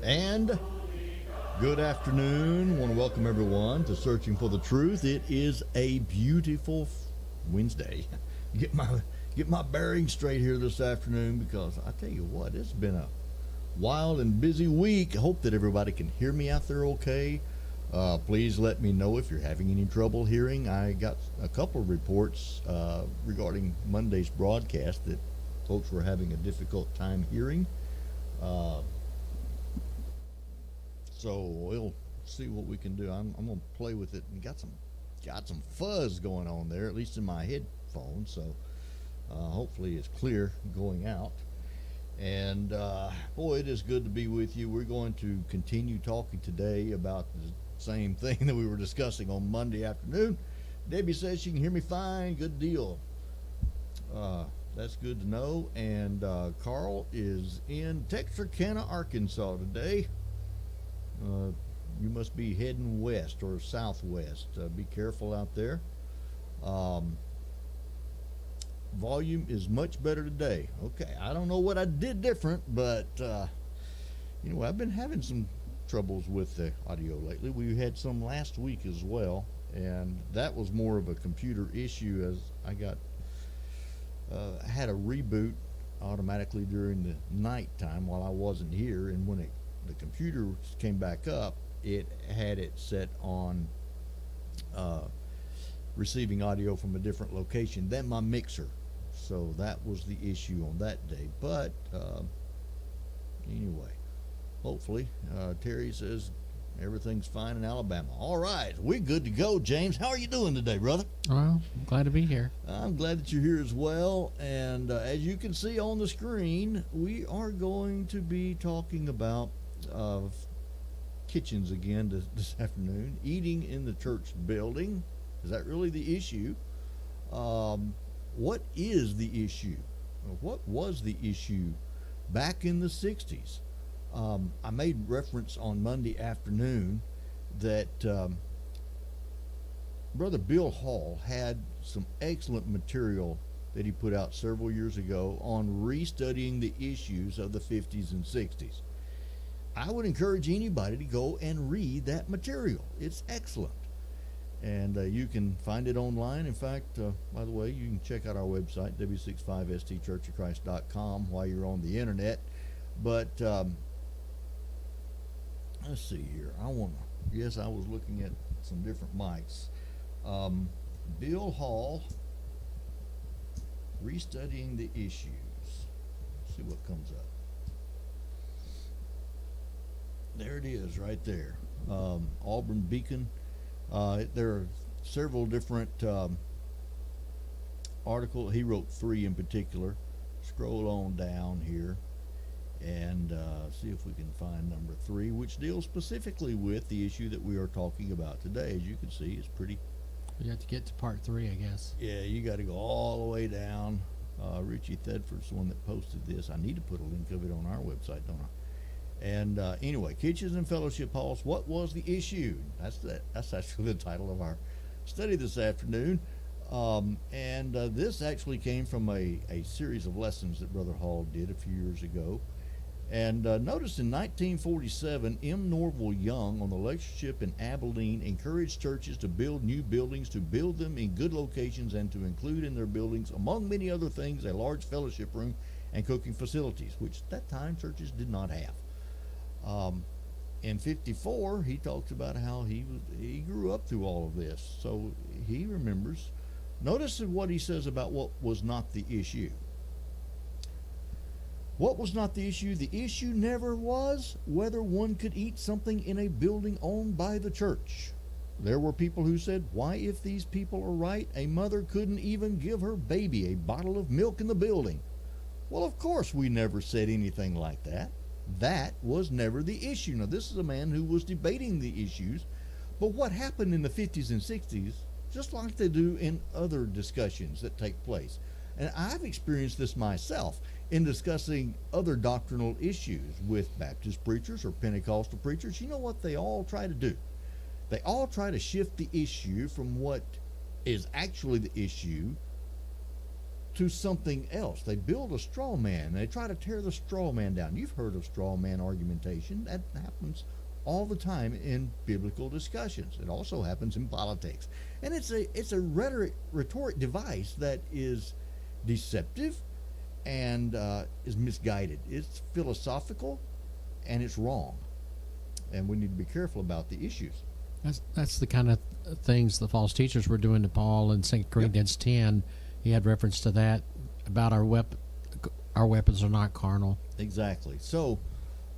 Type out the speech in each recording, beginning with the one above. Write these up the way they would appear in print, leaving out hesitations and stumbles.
And good afternoon. Want to welcome everyone to Searching for the Truth. It is a beautiful Wednesday. Get my bearings straight here this afternoon, because I tell you what, it's been a wild and busy week. I hope that everybody can hear me out there okay. Please let me know if you're having any trouble hearing. I got a couple of reports regarding Monday's broadcast that folks were having a difficult time hearing. So we'll see what we can do. I'm gonna play with it, and got some fuzz going on there, at least in my headphones. So hopefully it's clear going out. And boy, it is good to be with you. We're going to continue talking today about the same thing that we were discussing on Monday afternoon. Debbie says she can hear me fine. Good deal. That's good to know. And Carl is in Texarkana, Arkansas today. You must be heading west or southwest. Be careful out there. Volume is much better today. Okay, I don't know what I did different, but I've been having some troubles with the audio lately. We had some last week as well, and that was more of a computer issue, as I had a reboot automatically during the night time while I wasn't here, and when the computer came back up, it had it set on receiving audio from a different location than my mixer. So that was the issue on that day. But anyway, hopefully, Terry says everything's fine in Alabama. All right, we're good to go. James, how are you doing today, brother? Well, I'm glad to be here. I'm glad that you're here as well. And as you can see on the screen, we are going to be talking about kitchens again this afternoon. Eating in the church building. Is that really the issue? What is the issue? What was the issue back in the 60s? I made reference on Monday afternoon that Brother Bill Hall had some excellent material that he put out several years ago on restudying the issues of the 50s and 60s. I would encourage anybody to go and read that material. It's excellent. And you can find it online. In fact, by the way, you can check out our website, w65stchurchofchrist.com, while you're on the internet. But let's see here. I was looking at some different mics. Bill Hall, restudying the issues. Let's see what comes up. There it is, right there. Auburn Beacon. There are several different articles. He wrote 3 in particular. Scroll on down here and see if we can find number 3, which deals specifically with the issue that we are talking about today. As you can see, it's pretty. We have to get to part 3, I guess. Yeah, you got to go all the way down. Richie Thedford's the one that posted this. I need to put a link of it on our website, don't I? And anyway, kitchens and fellowship halls. What was the issue? That's actually the title of our study this afternoon. And this actually came from a series of lessons that Brother Hall did a few years ago. And notice in 1947, M. Norval Young on the lectureship in Abilene encouraged churches to build new buildings, to build them in good locations, and to include in their buildings, among many other things, a large fellowship room and cooking facilities, which at that time churches did not have. In 54, he talks about how he grew up through all of this, so he remembers. Notice what he says about what was not the issue. What was not the issue? The issue never was whether one could eat something in a building owned by the church. There were people who said, why, if these people are right, a mother couldn't even give her baby a bottle of milk in the building. Well, of course we never said anything like that. That was never the issue. Now, this is a man who was debating the issues, but what happened in the 50s and 60s, just like they do in other discussions that take place, and I've experienced this myself in discussing other doctrinal issues with Baptist preachers or Pentecostal preachers. You know what they all try to do? They all try to shift the issue from what is actually the issue to something else. They build a straw man. They try to tear the straw man down. You've heard of straw man argumentation. That happens all the time in biblical discussions. It also happens in politics. And it's a rhetoric device that is deceptive and is misguided. It's philosophical and it's wrong. And we need to be careful about the issues. That's the kind of things the false teachers were doing to Paul in 2 Corinthians 10. He had reference to that about our weapons are not carnal. Exactly. So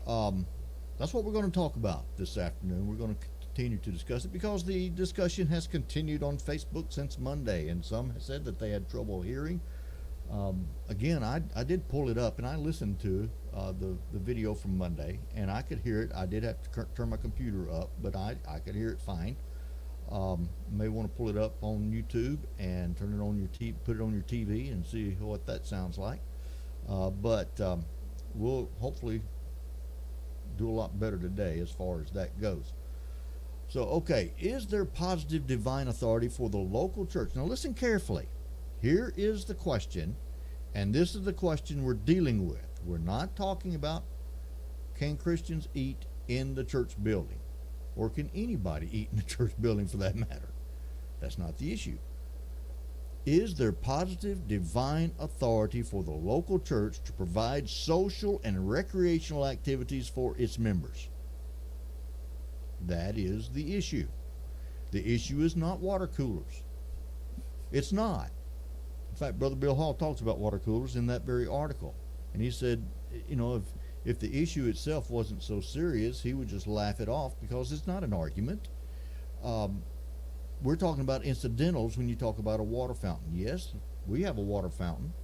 that's what we're going to talk about this afternoon. We're going to continue to discuss it because the discussion has continued on Facebook since Monday, and some have said that they had trouble hearing. Again, I did pull it up and I listened to the video from Monday, and I could hear it. I did have to turn my computer up, but I could hear it fine. May want to pull it up on YouTube and turn it on your put it on your TV and see what that sounds like. But we'll hopefully do a lot better today as far as that goes. So, okay, is there positive divine authority for the local church? Now listen carefully. Here is the question, and this is the question we're dealing with. We're not talking about can Christians eat in the church building, or can anybody eat in the church building for that matter. That's not the issue. Is there positive divine authority for the local church to provide social and recreational activities for its members? That is the issue. The issue is not water coolers. It's not. In fact, Brother Bill Hall talks about water coolers in that very article. And he said, if the issue itself wasn't so serious, he would just laugh it off because it's not an argument. We're talking about incidentals when you talk about a water fountain. Yes, we have a water fountain.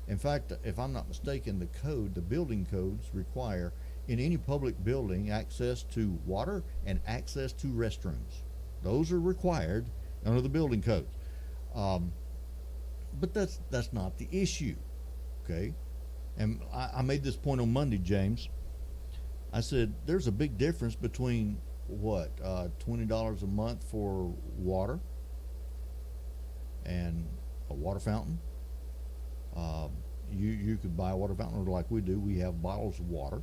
In fact, if I'm not mistaken, the building codes require in any public building access to water and access to restrooms. Those are required under the building codes. But that's not the issue, okay? And I made this point on Monday, James. I said there's a big difference between $20 a month for water and a water fountain. You could buy a water fountain like we do. We have bottles of water,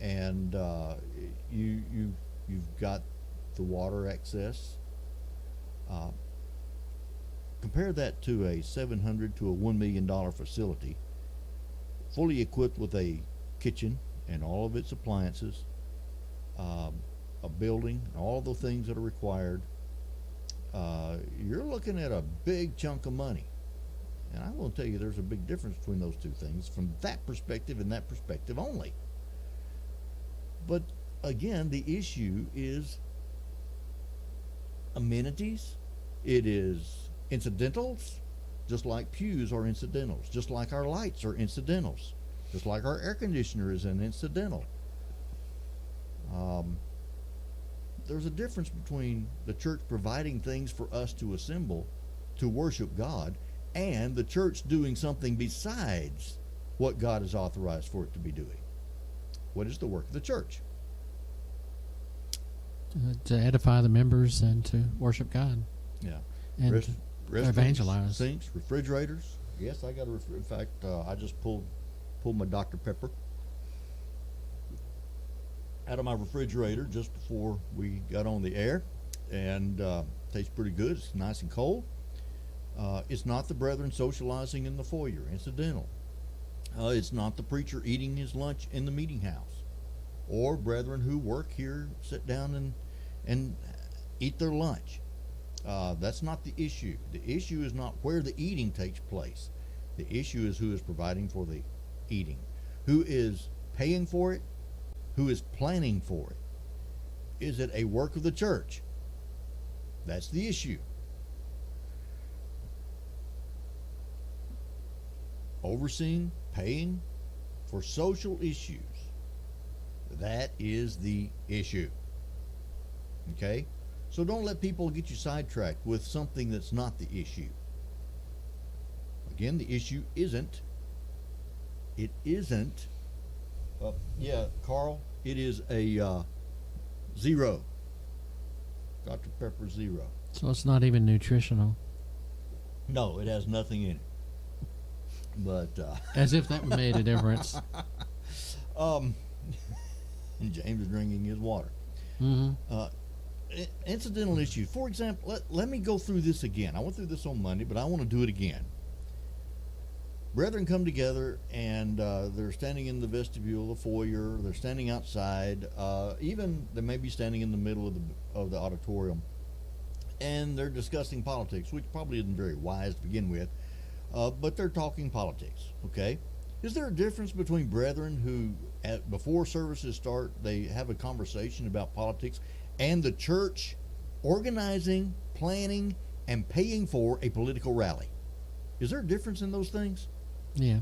and you've got the water access. Compare that to a $700 to a $1 million facility, fully equipped with a kitchen and all of its appliances, a building, all the things that are required. You're looking at a big chunk of money. And I will tell you there's a big difference between those two things from that perspective and that perspective only. But again, the issue is amenities. It is incidentals, just like pews are incidentals, just like our lights are incidentals, just like our air conditioner is an incidental. There's a difference between the church providing things for us to assemble to worship God and the church doing something besides what God has authorized for it to be doing. What is the work of the church? To edify the members and to worship God. Yeah. And to evangelize. Sinks, refrigerators. Yes, I got a in fact, I just pulled my Dr. Pepper out of my refrigerator just before we got on the air, and tastes pretty good. It's nice and cold. It's not the brethren socializing in the foyer, incidental. It's not the preacher eating his lunch in the meeting house, or brethren who work here sit down and eat their lunch. That's not the issue. The issue is not where the eating takes place. The issue is who is providing for the eating, who is paying for it, who is planning for it. Is it a work of the church? That's the issue. Overseeing, paying for social issues. That is the issue. Okay? So don't let people get you sidetracked with something that's not the issue. Again, the issue isn't. It isn't. Carl, it is a 0. Dr. Pepper 0. So it's not even nutritional. No, it has nothing in it. But As if that made a difference. James is drinking his water. Mm-hmm. Incidental issues. For example, let me go through this again. I went through this on Monday, but I want to do it again. Brethren come together, and they're standing in the vestibule, the foyer. They're standing outside. Even they may be standing in the middle of the auditorium, and they're discussing politics, which probably isn't very wise to begin with. But they're talking politics. Okay, is there a difference between brethren who, before services start, they have a conversation about politics, and the church organizing, planning, and paying for a political rally? Is there a difference in those things? Yeah.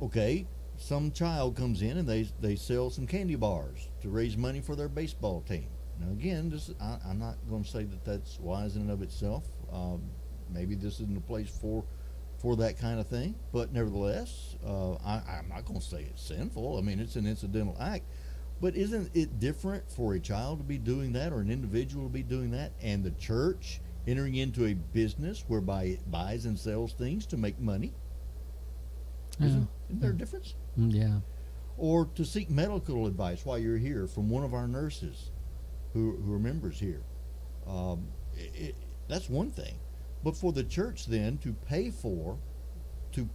Okay, some child comes in and they sell some candy bars to raise money for their baseball team. Now again, I'm not going to say that that's wise in and of itself. Maybe this isn't a place for that kind of thing, but nevertheless, I'm not going to say it's sinful. I mean, it's an incidental act. But isn't it different for a child to be doing that, or an individual to be doing that, and the church entering into a business whereby it buys and sells things to make money? Isn't there a difference? Yeah. Or to seek medical advice while you're here from one of our nurses who are members here. That's one thing. But for the church then to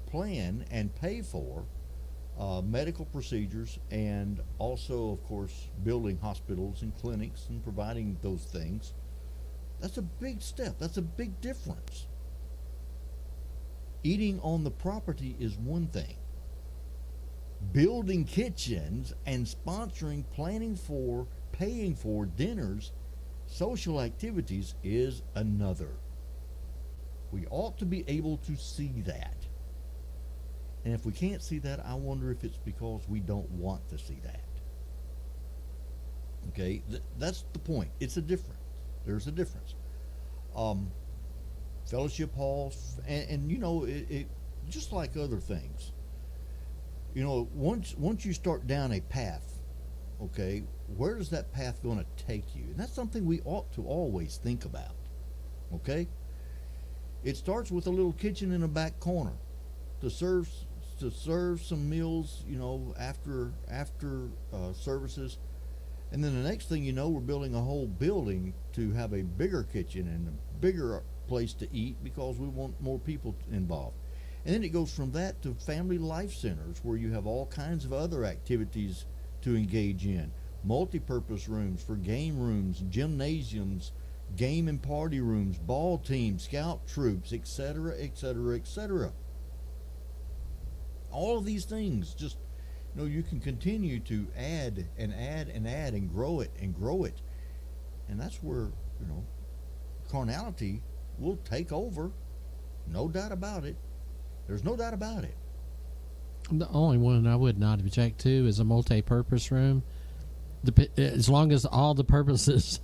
plan and pay for medical procedures, and also, of course, building hospitals and clinics and providing those things, that's a big step. That's a big difference. Eating on the property is one thing. Building kitchens and sponsoring, planning for, paying for dinners, social activities is another. We ought to be able to see that. And if we can't see that, I wonder if it's because we don't want to see that. Okay, that's the point. It's a difference. There's a difference. Fellowship halls, and you know, it just like other things. You know, once you start down a path, okay, where is that path going to take you? And that's something we ought to always think about. Okay, it starts with a little kitchen in a back corner to serve some meals, you know, after services. And then the next thing you know, we're building a whole building to have a bigger kitchen and a bigger place to eat because we want more people involved. And then it goes from that to family life centers where you have all kinds of other activities to engage in. Multi-purpose rooms for game rooms, gymnasiums, game and party rooms, ball teams, scout troops, etc., etc., etc. All of these things, just, you know, you can continue to add and add and add and grow it and grow it. And that's where, you know, carnality will take over. No doubt about it. There's no doubt about it. The only one I would not object to is a multi-purpose room. As long as all the purposes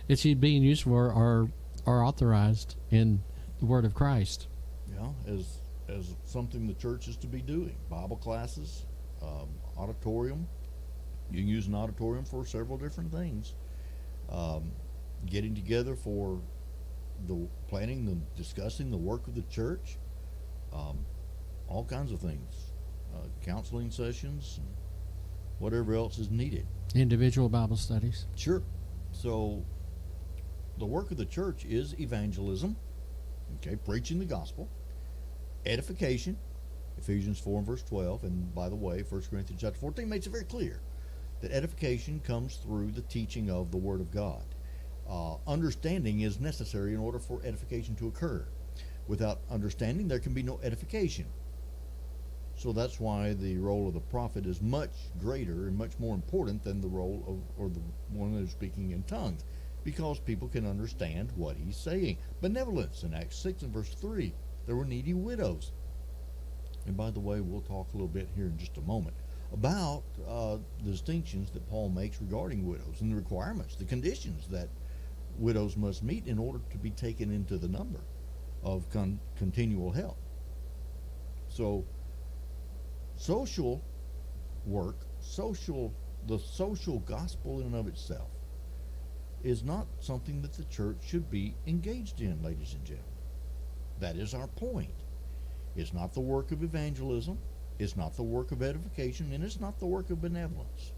it's being used for are authorized in the Word of Christ. Yeah, as something the church is to be doing. Bible classes, auditorium. You can use an auditorium for several different things. Getting together for the planning, the discussing the work of the church, all kinds of things, counseling sessions, and whatever else is needed. Individual Bible studies. Sure. So the work of the church is evangelism, okay, preaching the gospel, edification, Ephesians 4 and verse 12, and by the way, 1 Corinthians chapter 14 makes it very clear that edification comes through the teaching of the Word of God. Understanding is necessary in order for edification to occur. Without understanding, there can be no edification. So that's why the role of the prophet is much greater and much more important than the role of, or the one that is speaking in tongues, because people can understand what he's saying. Benevolence in Acts 6 and verse 3, there were needy widows. And by the way, we'll talk a little bit here in just a moment about the distinctions that Paul makes regarding widows and the requirements, the conditions that widows must meet in order to be taken into the number of continual help. So social work, the social gospel in and of itself is not something that the church should be engaged in, ladies and gentlemen. That is our point. It's not the work of evangelism. It's not the work of edification, and it's not the work of benevolence.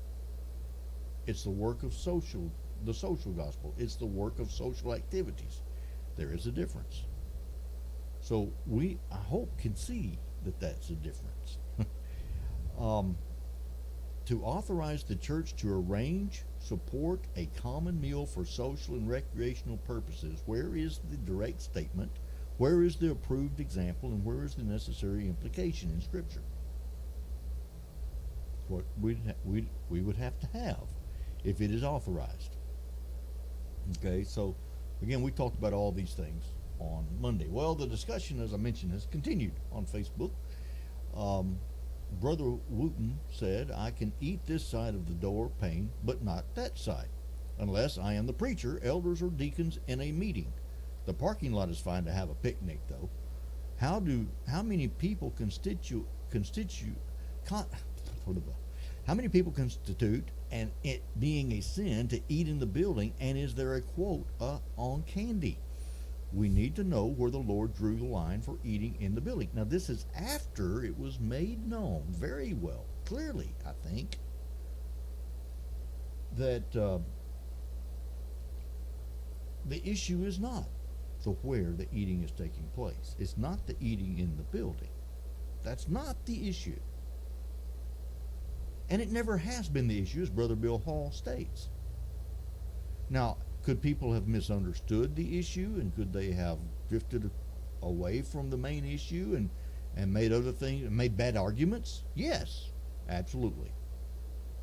It's the work of the social gospel. It's the work of social activities. There is a difference. So we, I hope, can see that that's a difference. To authorize the church to arrange, support a common meal for social and recreational purposes, where is the direct statement? Where is the approved example? And where is the necessary implication in Scripture? What we would have to have if it is authorized. Okay, so again, we talked about all these things on Monday. Well, the discussion, as I mentioned, has continued on Facebook. Brother Wooten said, I can eat this side of the door pane, but not that side, unless I am the preacher, elders, or deacons in a meeting. The parking lot is fine to have a picnic, though. How many people constitute and it being a sin to eat in the building, and is there a quote on candy? We need to know where the Lord drew the line for eating in the building. Now, this is after it was made known very well, clearly, I think, that the issue is not where the eating is taking place. It's not the eating in the building. That's not the issue. And it never has been the issue, as Brother Bill Hall states. Now, could people have misunderstood the issue, and could they have drifted away from the main issue and made other things, made bad arguments? Yes, absolutely.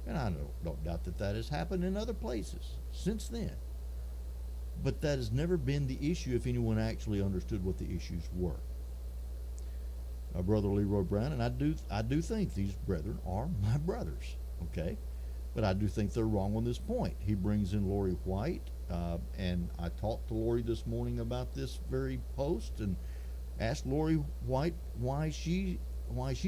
And I don't doubt that has happened in other places since then. But that has never been the issue if anyone actually understood what the issues were. Brother Leroy Brown, and I do think these brethren are my brothers, okay? But I do think they're wrong on this point. He brings in Lori White, and I talked to Lori this morning about this very post and asked Lori White why she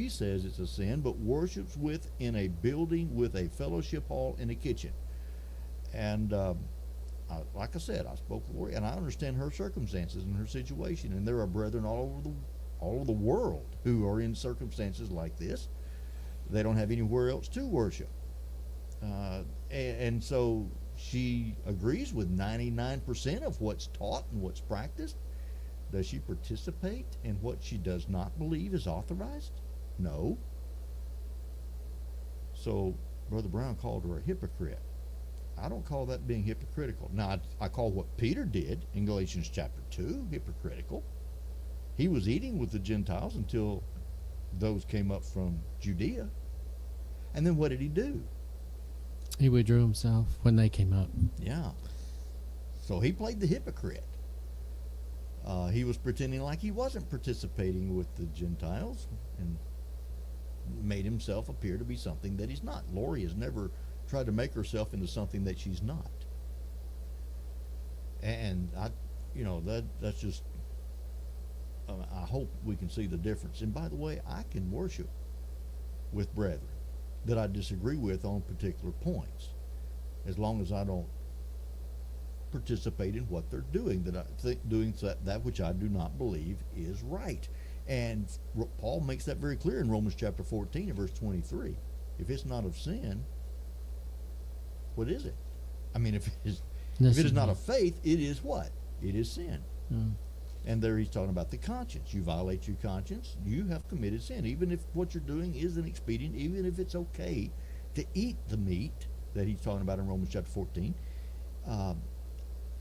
says it's a sin, but worships in a building with a fellowship hall and a kitchen. And like I said, I spoke with Lori, and I understand her circumstances and her situation, and there are brethren all over the world who are in circumstances like this. They don't have anywhere else to worship. And so she agrees with 99% of what's taught and what's practiced. Does she participate in what she does not believe is authorized? No. So Brother Brown called her a hypocrite. I don't call that being hypocritical. Now, I call what Peter did in Galatians chapter 2 hypocritical. He was eating with the Gentiles until those came up from Judea. And then what did he do? He withdrew himself when they came up. Yeah. So he played the hypocrite. He was pretending like he wasn't participating with the Gentiles and made himself appear to be something that he's not. Lori has never tried to make herself into something that she's not. And that's just, I hope we can see the difference. And by the way, I can worship with brethren that I disagree with on particular points, as long as I don't participate in what they're doing, that which I do not believe is right. And Paul makes that very clear in Romans chapter 14 and verse 23. If it's not of sin, what is it? I mean, if it is not of faith, it is what? It is sin. And there he's talking about the conscience. You violate your conscience, you have committed sin. Even if what you're doing isn't expedient, even if it's okay to eat the meat that he's talking about in Romans chapter 14,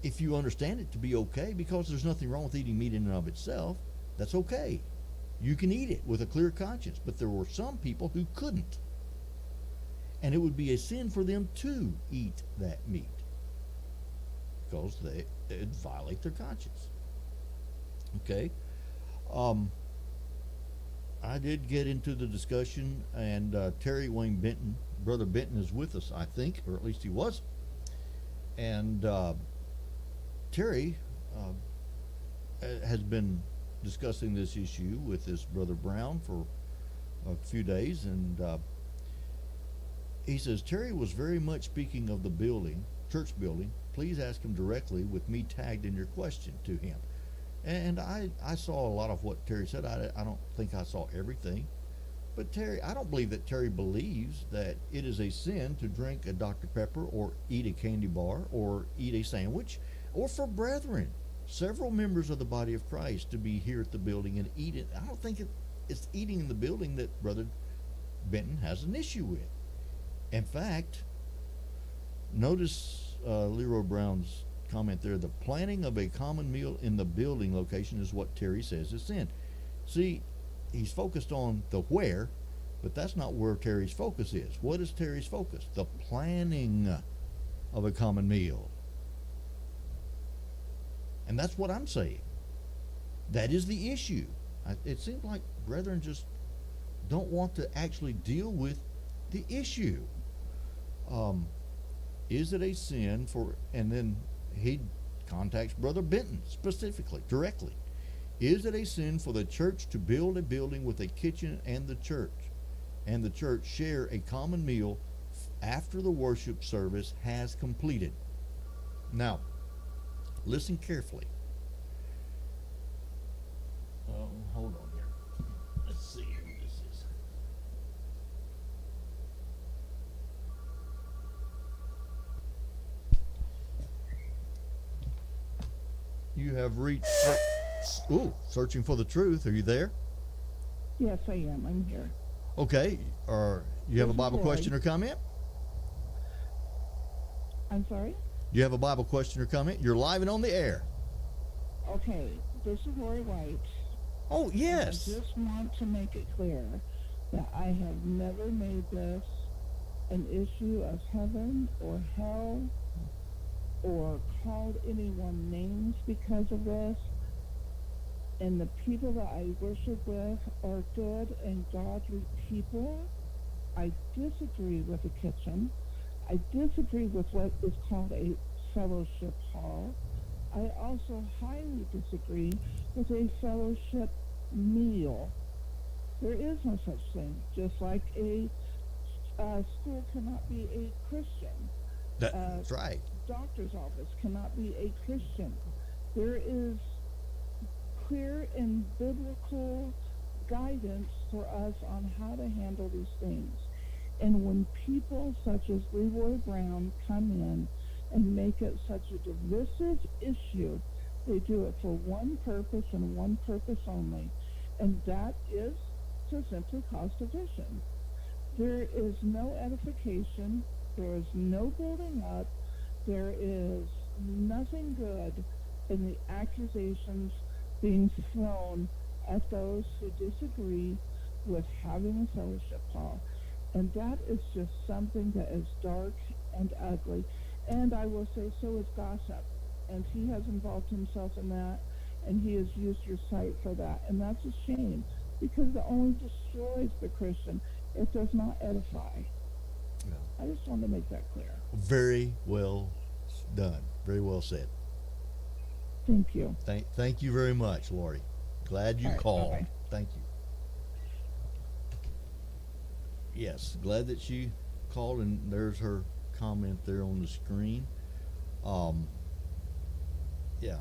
if you understand it to be okay, because there's nothing wrong with eating meat in and of itself, that's okay. You can eat it with a clear conscience. But there were some people who couldn't. And it would be a sin for them to eat that meat, because they'd violate their conscience. Okay. I did get into the discussion, and Terry Wayne Benton, Brother Benton, is with us, I think, or at least he was. And Terry has been discussing this issue with this Brother Brown for a few days, and he says, Terry was very much speaking of the building, church building. Please ask him directly with me tagged in your question to him. And I saw a lot of what Terry said. I don't think I saw everything. But Terry, I don't believe that Terry believes that it is a sin to drink a Dr. Pepper or eat a candy bar or eat a sandwich, or for brethren, several members of the body of Christ, to be here at the building and eat it. I don't think it's eating in the building that Brother Benton has an issue with. In fact, notice Leroy Brown's comment there. The planning of a common meal in the building location is what Terry says is sin. See, he's focused on the where, but that's not where Terry's focus is. What is Terry's focus? The planning of a common meal. And that's what I'm saying. That is the issue. It seems like brethren just don't want to actually deal with the issue. Is it a sin for, and then he contacts Brother Benton specifically, directly. Is it a sin for the church to build a building with a kitchen and the church share a common meal after the worship service has completed? Now, listen carefully. Hold on here. Let's see who this is. You have reached... searching for the truth. Are you there? Yes, I am. I'm here. Okay. You have a Bible Roy. question or comment? I'm sorry? Do you have a Bible question or comment? You're live and on the air. Okay, this is Roy White. Oh, yes. I just want to make it clear that I have never made this an issue of heaven or hell or called anyone names because of this. And the people that I worship with are good and godly people. I disagree with the kitchen. I disagree with what is called a fellowship hall. I also highly disagree with a fellowship meal. There is no such thing. Just like a school cannot be a Christian. That's right. Doctor's office cannot be a Christian. There is clear and biblical guidance for us on how to handle these things. And when people such as Leroy Brown come in and make it such a divisive issue, they do it for one purpose and one purpose only, and that is to simply cause division. There is no edification, there is no building up, there is nothing good in the accusations being thrown at those who disagree with having a fellowship hall. And that is just something that is dark and ugly. And I will say, so is gossip. And he has involved himself in that, and he has used your site for that. And that's a shame, because it only destroys the Christian. It does not edify. Yeah. I just wanted to make that clear. Very well done. Very well said. Thank you. Thank you very much, Lori. Glad you called. Bye-bye. Thank you. Yes, glad that she called, and there's her comment there on the screen. Yeah,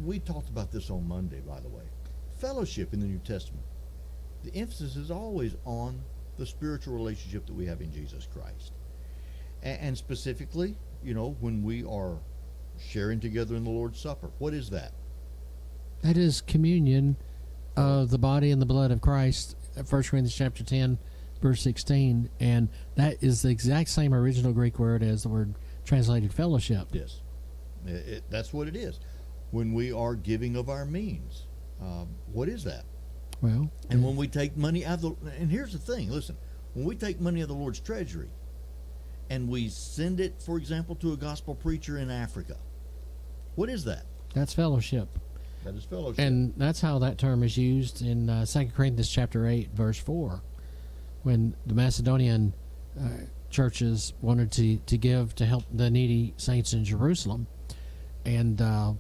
we talked about this on Monday, by the way. Fellowship in the New Testament. The emphasis is always on the spiritual relationship that we have in Jesus Christ. And specifically, when we are sharing together in the Lord's Supper. What is that? That is communion of the body and the blood of Christ, 1 Corinthians chapter 10, verse 16. And that is the exact same original Greek word as the word translated fellowship. Yes. That's what it is. When we are giving of our means. What is that? Well, and when we take money out of and here's the thing, listen, when we take money out of the Lord's treasury and we send it, for example, to a gospel preacher in Africa, what is that? That's fellowship. That is fellowship. And that's how that term is used in 2 Corinthians chapter 8, verse 4, when the Macedonian churches wanted to give to help the needy saints in Jerusalem. And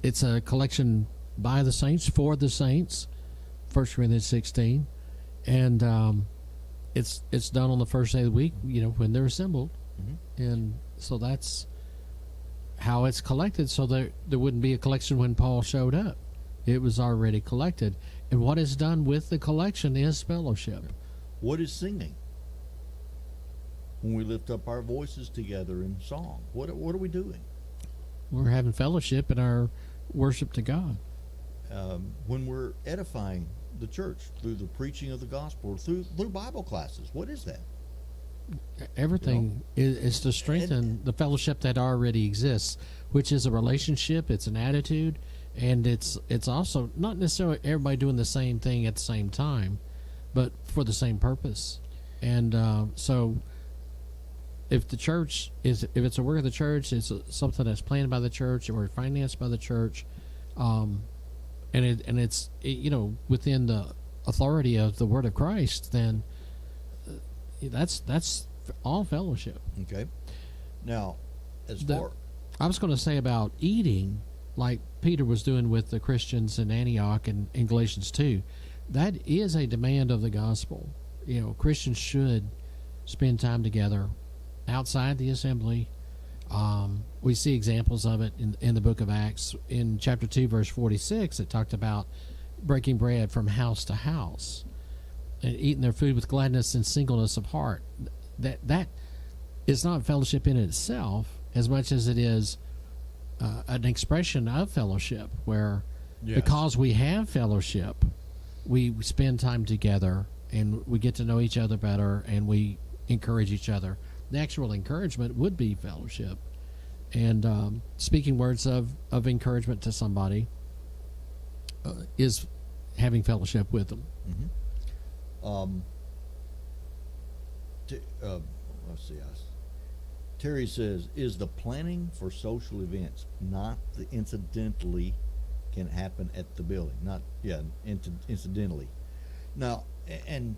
it's a collection by the saints, for the saints, 1 Corinthians 16. And it's done on the first day of the week, when they're assembled. Mm-hmm. And so that's... how it's collected, so there wouldn't be a collection when Paul showed up. It was already collected. And what is done with the collection is fellowship. What is singing? When we lift up our voices together in song, what are we doing? We're having fellowship in our worship to God. When we're edifying the church through the preaching of the gospel, through Bible classes, what is that? Everything is to strengthen the fellowship that already exists, which is a relationship, it's an attitude, and it's also not necessarily everybody doing the same thing at the same time, but for the same purpose. And so if the church if it's a work of the church, it's something that's planned by the church or financed by the church, and it's within the authority of the Word of Christ, then that's all fellowship. Okay. Now, I was going to say about eating, like Peter was doing with the Christians in Antioch and in Galatians 2, that is a demand of the gospel. Christians should spend time together outside the assembly. We see examples of it in the book of Acts. In chapter 2, verse 46, it talked about breaking bread from house to house and eating their food with gladness and singleness of heart. That is not fellowship in itself as much as it is an expression of fellowship, where because we have fellowship, we spend time together and we get to know each other better and we encourage each other. The actual encouragement would be fellowship. And speaking words of encouragement to somebody is having fellowship with them. Mm-hmm. Let's see. Terry says, is the planning for social events not the incidentally can happen at the building? Incidentally. Now, and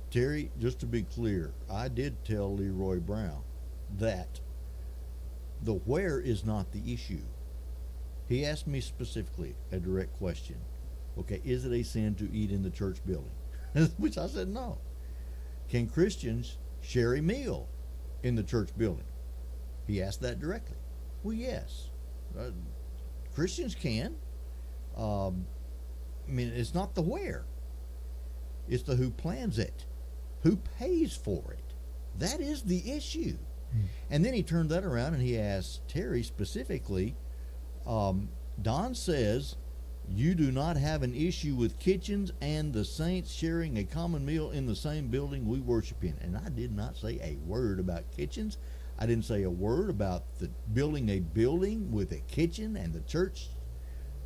Terry, just to be clear, I did tell Leroy Brown that the where is not the issue. He asked me specifically a direct question. Okay, is it a sin to eat in the church building? Which I said no. Can Christians share a meal in the church building? He asked that directly. Well, yes. Christians can. It's not the where. It's the who plans it, who pays for it. That is the issue. And then he turned that around and he asked Terry specifically, Don says you do not have an issue with kitchens and the saints sharing a common meal in the same building we worship in. And I did not say a word about kitchens. I didn't say a word about the building a building with a kitchen and the church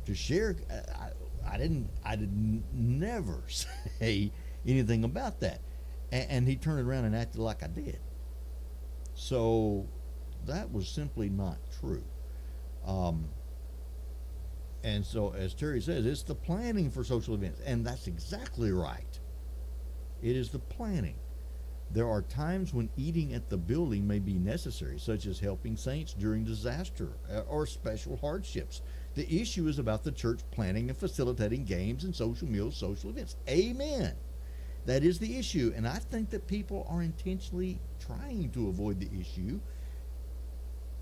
to share. I didn't never say anything about that. And he turned around and acted like I did. So that was simply not true. And so, as Terry says, it's the planning for social events. And that's exactly right. It is the planning. There are times when eating at the building may be necessary, such as helping saints during disaster or special hardships. The issue is about the church planning and facilitating games and social meals, social events. Amen. That is the issue. And I think that people are intentionally trying to avoid the issue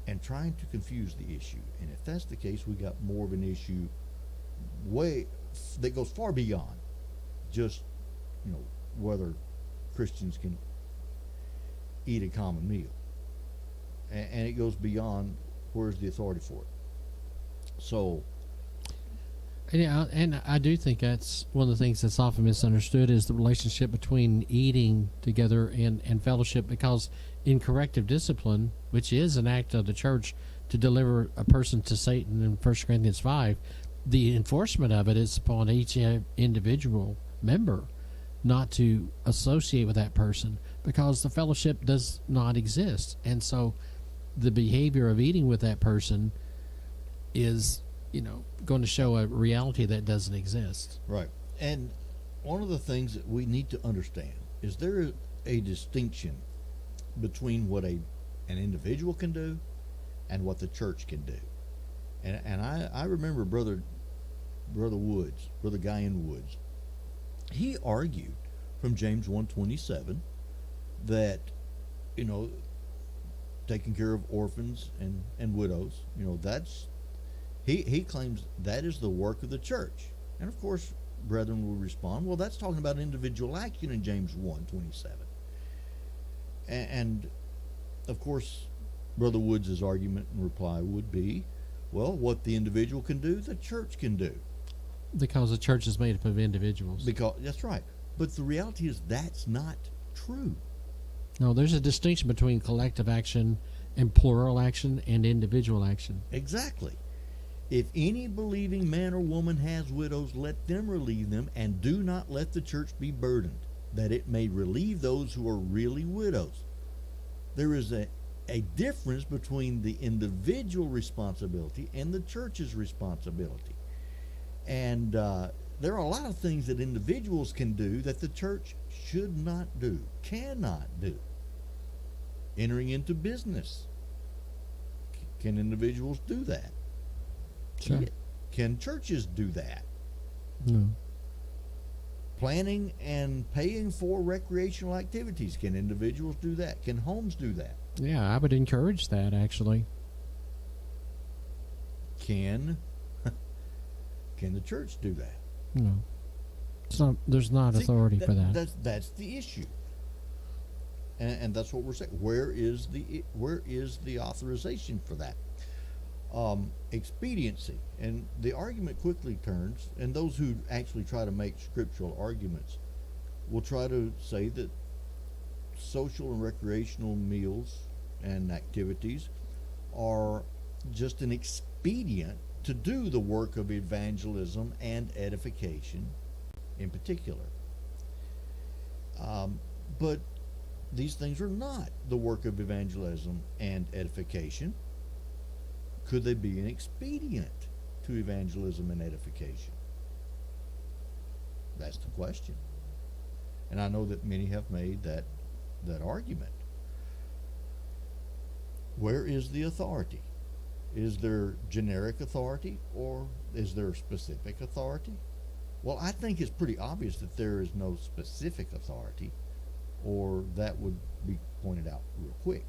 and trying to confuse the issue. And if that's the case, we got more of an issue that goes far beyond just, whether Christians can eat a common meal. And it goes beyond where's the authority for it. So, and I do think that's one of the things that's often misunderstood is the relationship between eating together and fellowship, because in corrective discipline, which is an act of the church to deliver a person to Satan in 1 Corinthians 5, the enforcement of it is upon each individual member not to associate with that person, because the fellowship does not exist. And so the behavior of eating with that person is, going to show a reality that doesn't exist. Right. And one of the things that we need to understand is there is a distinction between what an individual can do and what the church can do. And I remember Brother Woods, Brother Guy in Woods, he argued from James 1:27 that, taking care of orphans and widows. That's he claims that is the work of the church. And of course, brethren will respond, well, that's talking about individual action in James 1:27. And of course, Brother Woods' argument and reply would be, well, what the individual can do, the church can do. Because the church is made up of individuals. Because that's right. But the reality is that's not true. No, there's a distinction between collective action and plural action and individual action. Exactly. If any believing man or woman has widows, let them relieve them, and do not let the church be burdened, that it may relieve those who are really widows. There is a difference between the individual responsibility and the church's responsibility. And there are a lot of things that individuals can do that the church should not do, cannot do. Entering into business. Can individuals do that? Sure. Can churches do that? No. Planning and paying for recreational activities. Can individuals do that? Can homes do that? Yeah, I would encourage that, actually. Can the church do that? No. It's not. There's not authority for that. That's the issue. And that's what we're saying. Where is the authorization for that? Expediency. And the argument quickly turns, and those who actually try to make scriptural arguments will try to say that social and recreational meals and activities are just an expedient to do the work of evangelism and edification in particular. But these things are not the work of evangelism and edification. Could they be an expedient to evangelism and edification? That's the question. And I know that many have made that argument. Where is the authority? Is there generic authority or is there specific authority? Well, I think it's pretty obvious that there is no specific authority, or that would be pointed out real quick.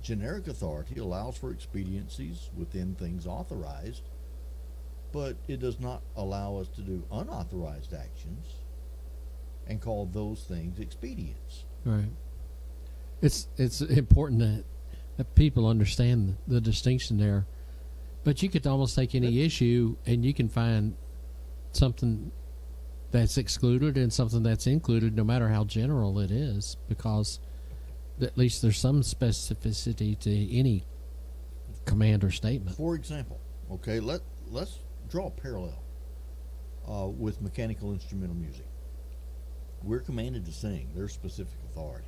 Generic authority allows for expediencies within things authorized, but it does not allow us to do unauthorized actions and call those things expedients. Right. It's important that people understand the distinction there. But you could almost take any issue and you can find something that's excluded and something that's included, no matter how general it is, because at least there's some specificity to any command or statement. For example, okay, let's draw a parallel with mechanical instrumental music. We're commanded to sing. There's specific authority.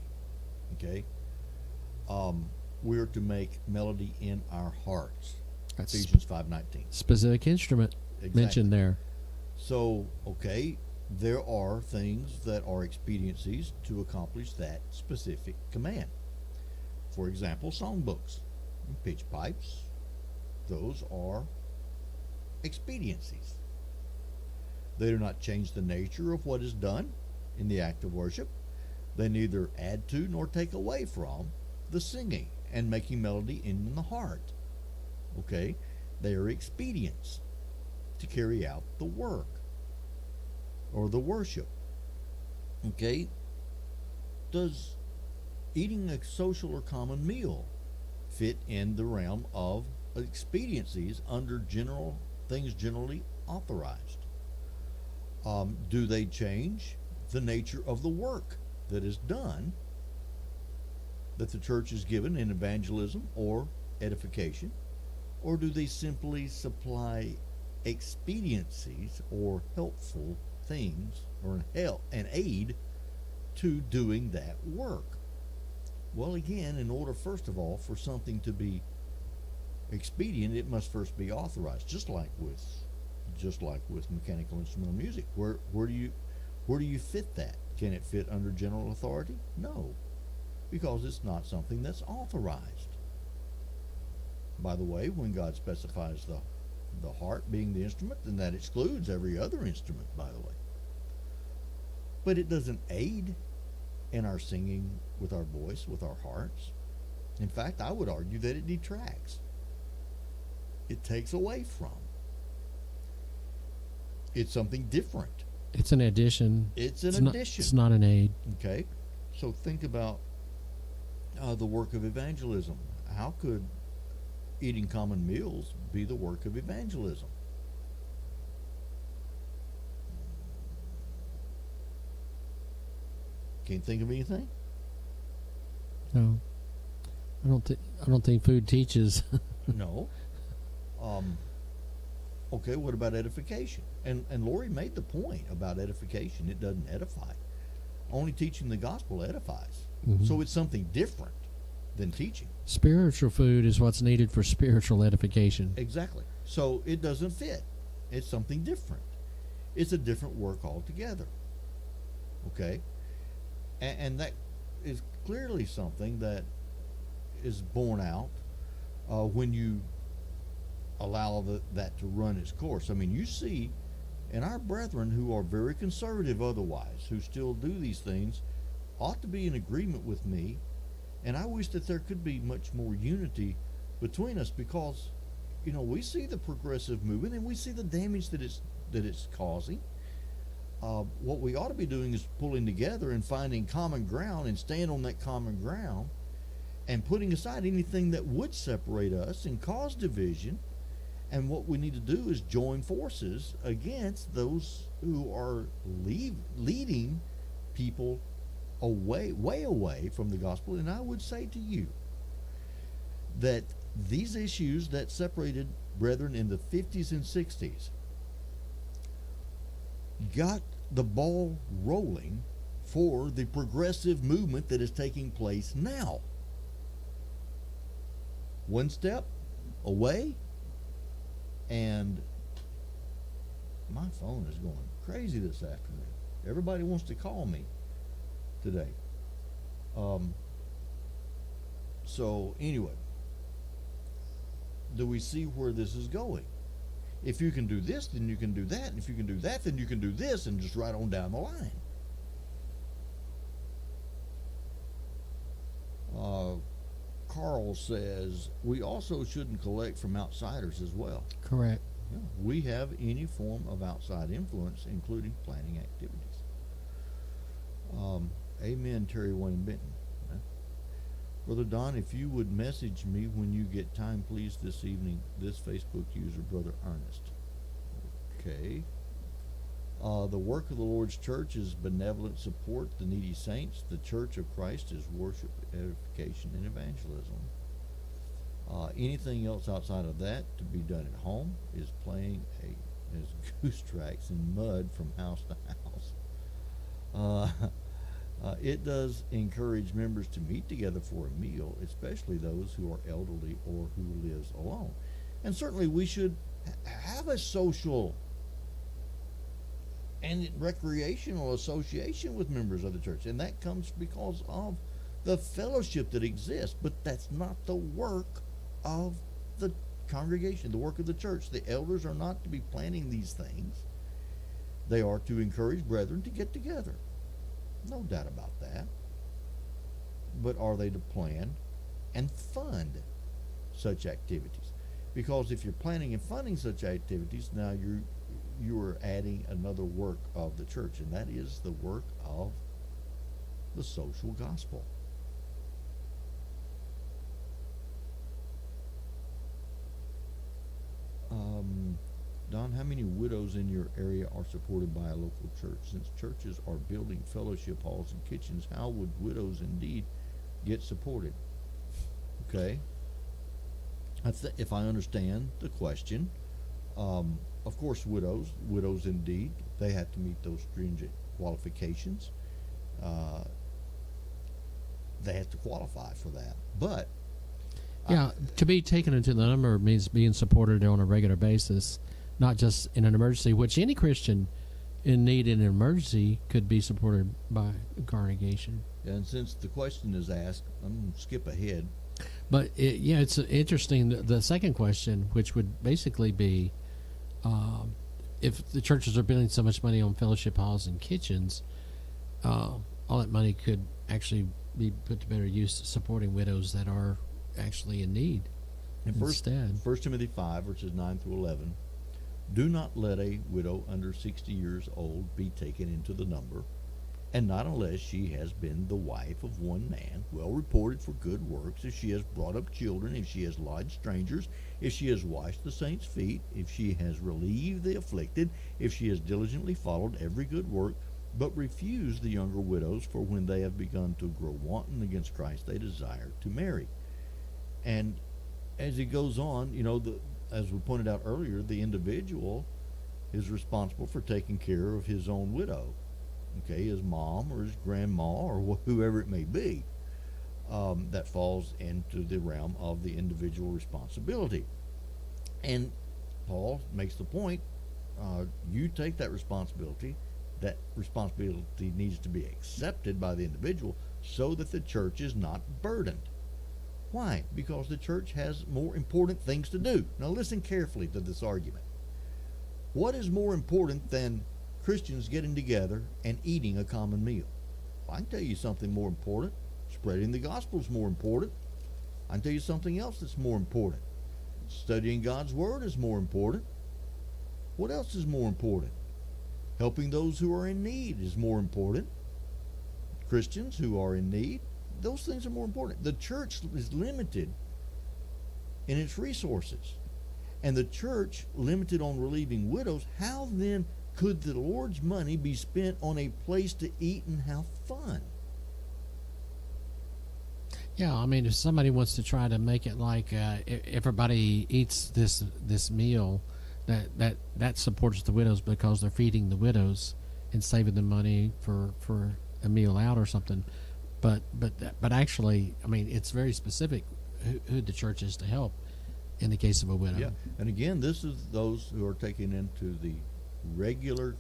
Okay, we're to make melody in our hearts. That's Ephesians 5:19. Specific instrument mentioned there. So, okay, there are things that are expediencies to accomplish that specific command. For example, songbooks, pitch pipes, those are expediencies. They do not change the nature of what is done in the act of worship. They neither add to nor take away from the singing and making melody in the heart. Okay? They are expedients to carry out the work or the worship. Okay? Does eating a social or common meal fit in the realm of expediencies under general things generally authorized? Do they change the nature of the work that is done that the church is given in evangelism or edification? Or do they simply supply expediencies or helpful things or an aid to doing that work? Well, again, in order, first of all, for something to be expedient, it must first be authorized, just like with mechanical instrumental music. Where do you fit that? Can it fit under general authority? No, because it's not something that's authorized. By the way, when God specifies the heart being the instrument, then that excludes every other instrument, by the way. But it doesn't aid in our singing with our voice, with our hearts. In fact, I would argue that it detracts. It takes away from. It's something different. It's an addition. It's an addition. It's not an aid. Okay? So think about the work of evangelism. How could eating common meals be the work of evangelism? Can't think of anything? No. I don't think food teaches. No. Okay, what about edification? And Lori made the point about edification. It doesn't edify. Only teaching the gospel edifies. Mm-hmm. So it's something different than teaching. Spiritual food is what's needed for spiritual edification. Exactly. So it doesn't fit. It's something different. It's a different work altogether. Okay? And that is clearly something that is borne out when you allow that to run its course. I mean, you see, and our brethren who are very conservative otherwise, who still do these things, ought to be in agreement with me. And I wish that there could be much more unity between us, because, you know, we see the progressive movement and we see the damage that it's causing. What we ought to be doing is pulling together and finding common ground and stand on that common ground and putting aside anything that would separate us and cause division. And what we need to do is join forces against those who are leading people way away from the gospel. And I would say to you that these issues that separated brethren in the 50s and 60s got the ball rolling for the progressive movement that is taking place now. One step away, and my phone is going crazy this afternoon. Everybody wants to call me today. So anyway, do we see where this is going? If you can do this, then you can do that. And if you can do that, then you can do this, and just right on down the line. Carl says, we also shouldn't collect from outsiders as well. Correct. Yeah, we have any form of outside influence, including planning activities. Amen, Terry Wayne Benton. Brother Don, if you would message me when you get time, please, this evening, this Facebook user, Brother Ernest. Okay. The work of the Lord's church is benevolent support, the needy saints. The church of Christ is worship, edification, and evangelism. Anything else outside of that to be done at home is playing as goose tracks in mud from house to house. It does encourage members to meet together for a meal, especially those who are elderly or who lives alone. And certainly we should have a social and recreational association with members of the church, and that comes because of the fellowship that exists. But that's not the work of the congregation, the work of the church. The elders are not to be planning these things. They are to encourage brethren to get together. No doubt about that. But are they to plan and fund such activities? Because if you're planning and funding such activities, now you are adding another work of the church, and that is the work of the social gospel. Don, how many widows in your area are supported by a local church? Since churches are building fellowship halls and kitchens, how would widows indeed get supported? Okay. If I understand the question, of course, widows indeed, they have to meet those stringent qualifications. They have to qualify for that. But yeah, to be taken into the number means being supported on a regular basis, not just in an emergency, which any Christian in need in an emergency could be supported by a congregation. And since the question is asked, I'm going to skip ahead. But it's interesting. The second question, which would basically be, if the churches are spending so much money on fellowship halls and kitchens, all that money could actually be put to better use supporting widows that are actually in need In instead. 1 Timothy 5, verses 9 through 11, do not let a widow under 60 years old be taken into the number, and not unless she has been the wife of one man, well reported for good works, if she has brought up children, if she has lodged strangers, if she has washed the saints' feet, if she has relieved the afflicted, if she has diligently followed every good work, but refused the younger widows, for when they have begun to grow wanton against Christ, they desire to marry. And as he goes on, as we pointed out earlier, the individual is responsible for taking care of his own widow, his mom or his grandma or whoever it may be. That falls into the realm of the individual responsibility. And Paul makes the point, you take that responsibility. That responsibility needs to be accepted by the individual so that the church is not burdened. Why? Because the church has more important things to do. Now listen carefully to this argument. What is more important than Christians getting together and eating a common meal? Well, I can tell you something more important. Spreading the gospel is more important. I can tell you something else that's more important. Studying God's word is more important. What else is more important? Helping those who are in need is more important. Christians who are in need, those things are more important. The church is limited in its resources. And the church limited on relieving widows, how then could the Lord's money be spent on a place to eat and have fun? Yeah, I mean, if somebody wants to try to make it like everybody eats this meal, that supports the widows because they're feeding the widows and saving them money for a meal out or something. But actually, I mean, it's very specific who the church is to help in the case of a widow. Yeah, and again, this is those who are taken into the regular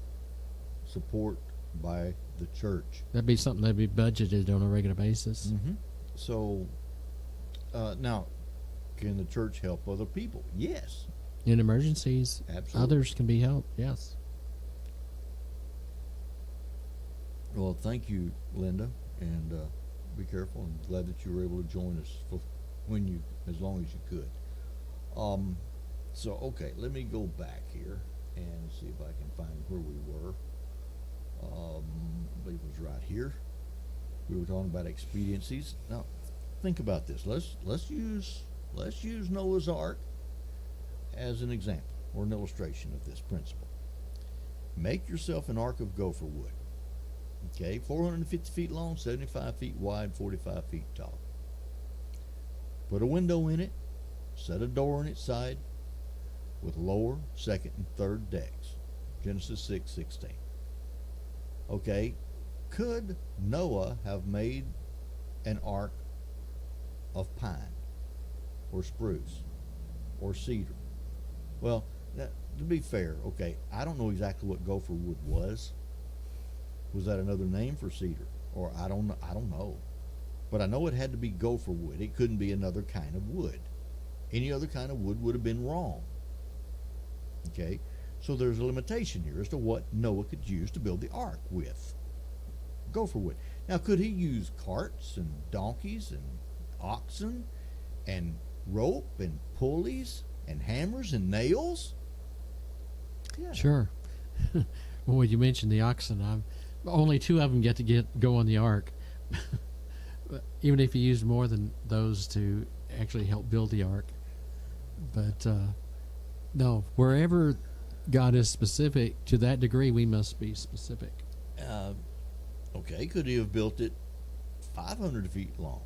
support by the church. That'd be something that'd be budgeted on a regular basis. Mm-hmm. So, now, can the church help other people? Yes. In emergencies, Absolutely. others can be helped. Yes. Well, thank you, Linda, and be careful. I'm glad that you were able to join us for as long as you could. So, okay, let me go back here and see if I can find where we were. I believe it was right here. We were talking about expediencies. Now, think about this. Let's use Noah's Ark as an example or an illustration of this principle. Make yourself an ark of gopher wood. 450 feet long, 75 feet wide, 45 feet tall. Put a window in it, set a door on its side with lower, second, and third decks. Genesis 6:16. Okay, could Noah have made an ark of pine or spruce or cedar? Well, to be fair, okay, I don't know exactly what gopher wood was. Was that another name for cedar? Or I don't know. But I know it had to be gopher wood. It couldn't be another kind of wood. Any other kind of wood would have been wrong. Okay? So there's a limitation here as to what Noah could use to build the ark with. Gopher wood. Now, could he use carts and donkeys and oxen and rope and pulleys and hammers and nails? Yeah. Sure. Well, you mentioned the oxen. Only two of them get to go on the ark. Even if you used more than those to actually help build the ark. But no, wherever God is specific, to that degree we must be specific. Okay, could he have built it 500 feet long?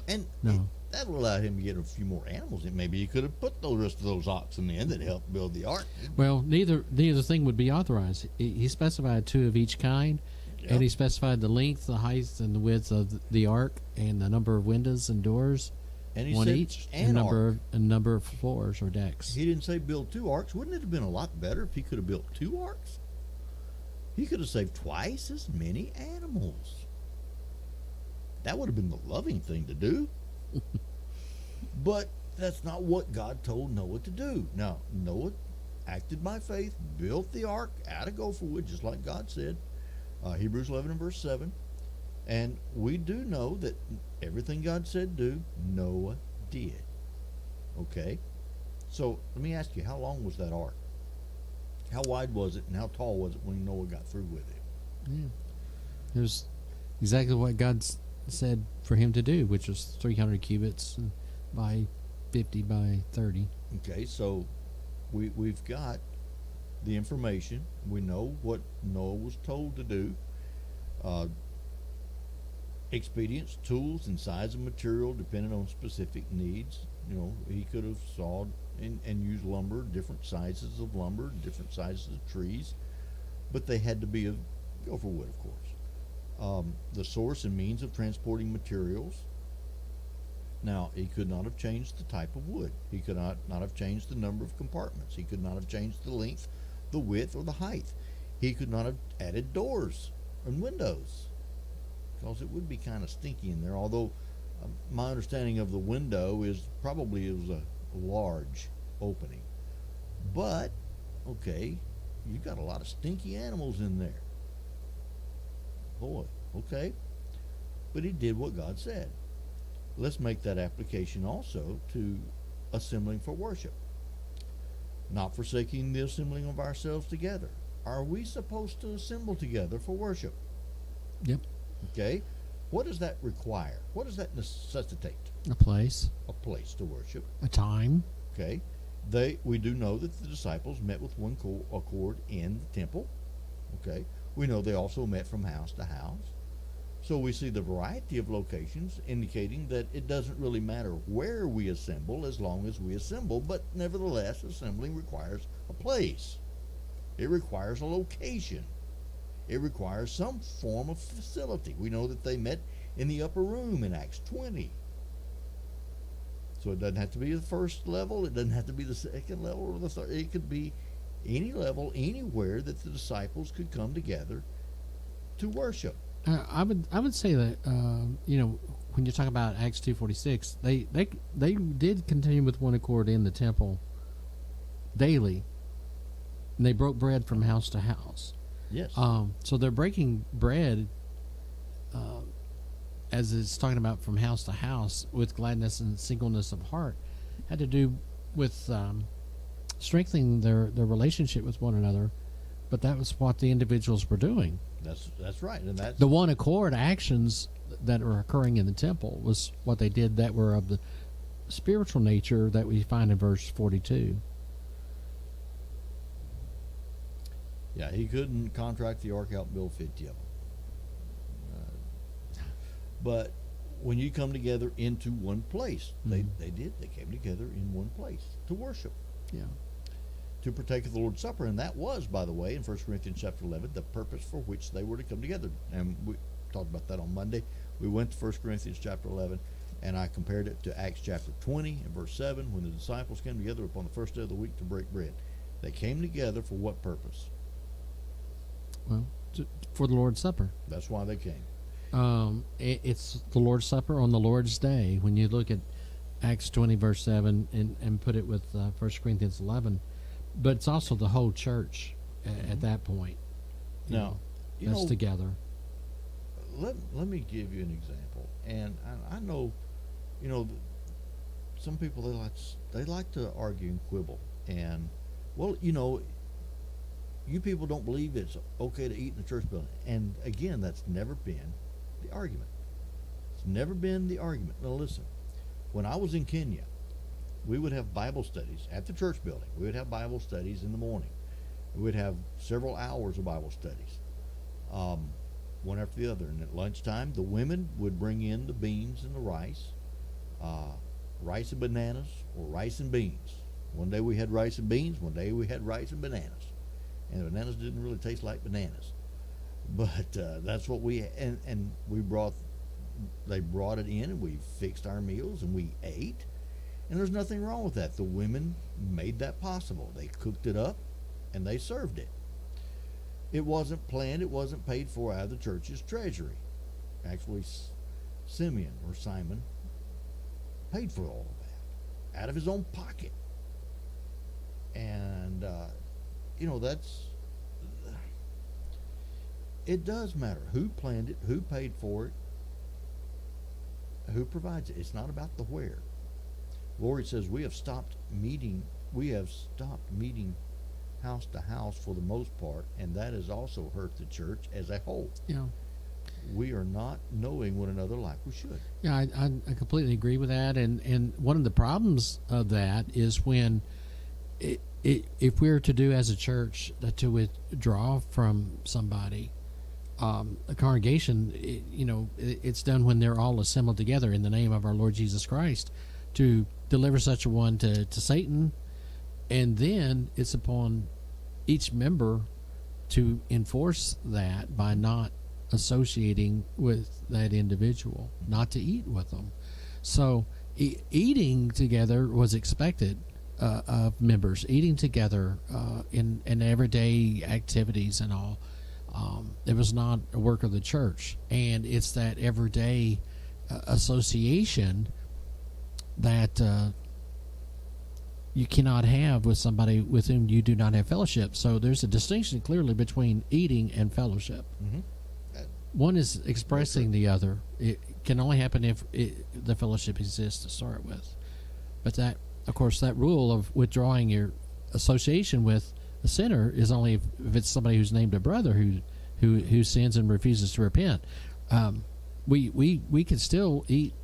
And No. that would allow him to get a few more animals in. Maybe he could have put the rest of those oxen in that helped build the ark. Well, neither thing would be authorized. He specified two of each kind, Yep. and he specified the length, the height, and the width of the ark, and the number of windows and doors, And he one said, each, and ark. number of floors or decks. He didn't say build two arks. Wouldn't it have been a lot better if he could have built two arks? He could have saved twice as many animals. That would have been the loving thing to do. But that's not what God told Noah to do. Now, Noah acted by faith, built the ark out of gopher wood, just like God said. Hebrews 11 and verse 7. And we do know that everything God said do, Noah did. Okay? So let me ask you, how long was that ark? How wide was it, and how tall was it when Noah got through with it? Yeah. It was exactly what God said for him to do, which was 300 cubits by 50 by 30. Okay, so we've got the information. We know what Noah was told to do. Expedients, tools, and size of material depended on specific needs. He could have sawed and used lumber, different sizes of lumber, different sizes of trees, but they had to be of gopher wood, of course. The source and means of transporting materials. Now, he could not have changed the type of wood. He could not have changed the number of compartments. He could not have changed the length, the width, or the height. He could not have added doors and windows, because it would be kind of stinky in there, although my understanding of the window is probably it was a large opening. But, okay, you've got a lot of stinky animals in there. Boy, okay. But he did what God said. Let's make that application also to assembling for worship. Not forsaking the assembling of ourselves together. Are we supposed to assemble together for worship? Yep. Okay. What does that require? What does that necessitate? A place. A place to worship. A time. Okay. We do know that the disciples met with one accord in the temple. Okay. We know they also met from house to house. So we see the variety of locations indicating that it doesn't really matter where we assemble as long as we assemble, but nevertheless, assembling requires a place. It requires a location. It requires some form of facility. We know that they met in the upper room in Acts 20. So it doesn't have to be the first level. It doesn't have to be the second level or the third. It could be any level, anywhere that the disciples could come together to worship. I would say that when you talk about Acts 2:46, they did continue with one accord in the temple daily, and they broke bread from house to house. Yes. So they're breaking bread, as it's talking about from house to house with gladness and singleness of heart, had to do with strengthening their relationship with one another. But that was what the individuals were doing. That's right, and that's The one accord actions that are occurring in the temple was what they did that were of the spiritual nature that we find in verse 42. Yeah, he couldn't contract the ark out and build 50 of them. But when you come together into one place, they came together in one place to worship. Yeah. To partake of the Lord's Supper, and that was, by the way, in 1 Corinthians chapter 11, the purpose for which they were to come together. And we talked about that on Monday. We went to 1 Corinthians chapter 11, and I compared it to Acts chapter 20 and verse 7, when the disciples came together upon the first day of the week to break bread. They came together for what purpose? Well, for the Lord's Supper. That's why they came. It's the Lord's Supper on the Lord's Day. When you look at Acts 20 verse 7 and put it with 1 Corinthians 11, but it's also the whole church at that point. Now, that's together. Let me give you an example. And I know, some people they like to argue and quibble. And you people don't believe it's okay to eat in the church building. And again, that's never been the argument. It's never been the argument. Now listen, when I was in Kenya, we would have Bible studies at the church building. We would have Bible studies in the morning. We would have several hours of Bible studies, one after the other. And at lunchtime, the women would bring in the beans and the rice and bananas, or rice and beans. One day we had rice and beans. One day we had rice and bananas. And the bananas didn't really taste like bananas. But that's what and they brought it in, and we fixed our meals, and we ate. And there's nothing wrong with that. The women made that possible. They cooked it up, and they served it. It wasn't planned. It wasn't paid for out of the church's treasury. Actually, Simon paid for all of that out of his own pocket. And, It does matter who planned it, who paid for it, who provides it. It's not about the where. Lori says we have stopped meeting house to house for the most part, and that has also hurt the church as a whole. Yeah. We are not knowing one another like we should. Yeah, I completely agree with that. And one of the problems of that is when if we're to do as a church to withdraw from somebody, a congregation, it's done when they're all assembled together in the name of our Lord Jesus Christ to deliver such a one to Satan. And then it's upon each member to enforce that by not associating with that individual, not to eat with them. So eating together was expected of members, eating together in everyday activities and all. It was not a work of the church, and it's that everyday association that you cannot have with somebody with whom you do not have fellowship. So there's a distinction clearly between eating and fellowship. Mm-hmm. One is expressing the other. It can only happen if the fellowship exists to start with. But that, of course, that rule of withdrawing your association with a sinner is only if it's somebody who's named a brother who sins and refuses to repent. We can still eat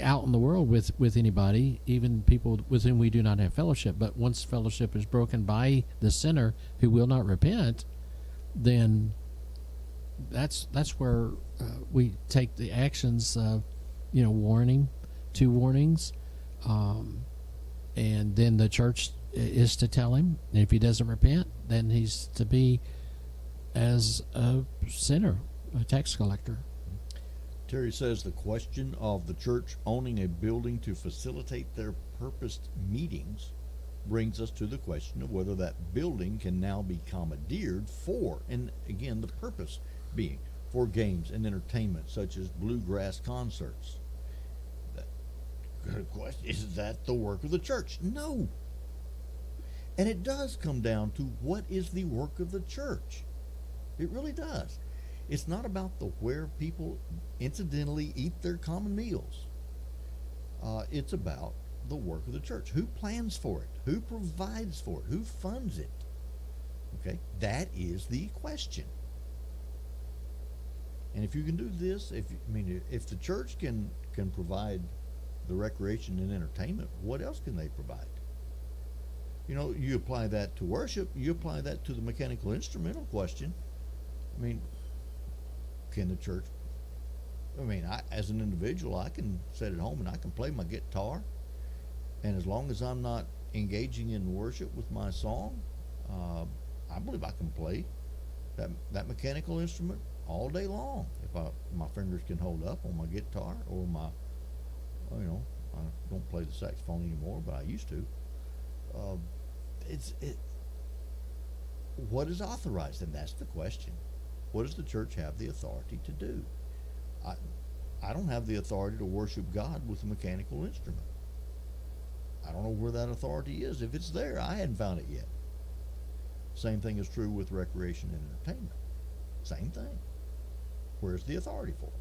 out in the world with anybody, even people with whom we do not have fellowship. But once fellowship is broken by the sinner who will not repent, then that's where we take the actions of, warning, 2 warnings, and then the church is to tell him, and if he doesn't repent, then he's to be as a sinner, a tax collector. Terry says the question of the church owning a building to facilitate their purposed meetings brings us to the question of whether that building can now be commandeered for, and again, the purpose being for games and entertainment such as bluegrass concerts. Good question. Is that the work of the church? No. And it does come down to what is the work of the church. It really does. It's not about the where people incidentally eat their common meals. It's about the work of the church. Who plans for it? Who provides for it? Who funds it? Okay, that is the question. And if you can do this, if the church can provide the recreation and entertainment, what else can they provide? You apply that to worship. You apply that to the mechanical instrumental question. Can the church? As an individual, I can sit at home and I can play my guitar, and as long as I'm not engaging in worship with my song, I believe I can play that mechanical instrument all day long if my fingers can hold up on my guitar or my, I don't play the saxophone anymore, but I used to. What is authorized? And that's the question. What does the church have the authority to do? I don't have the authority to worship God with a mechanical instrument. I don't know where that authority is. If it's there, I hadn't found it yet. Same thing is true with recreation and entertainment. Same thing. Where's the authority for it?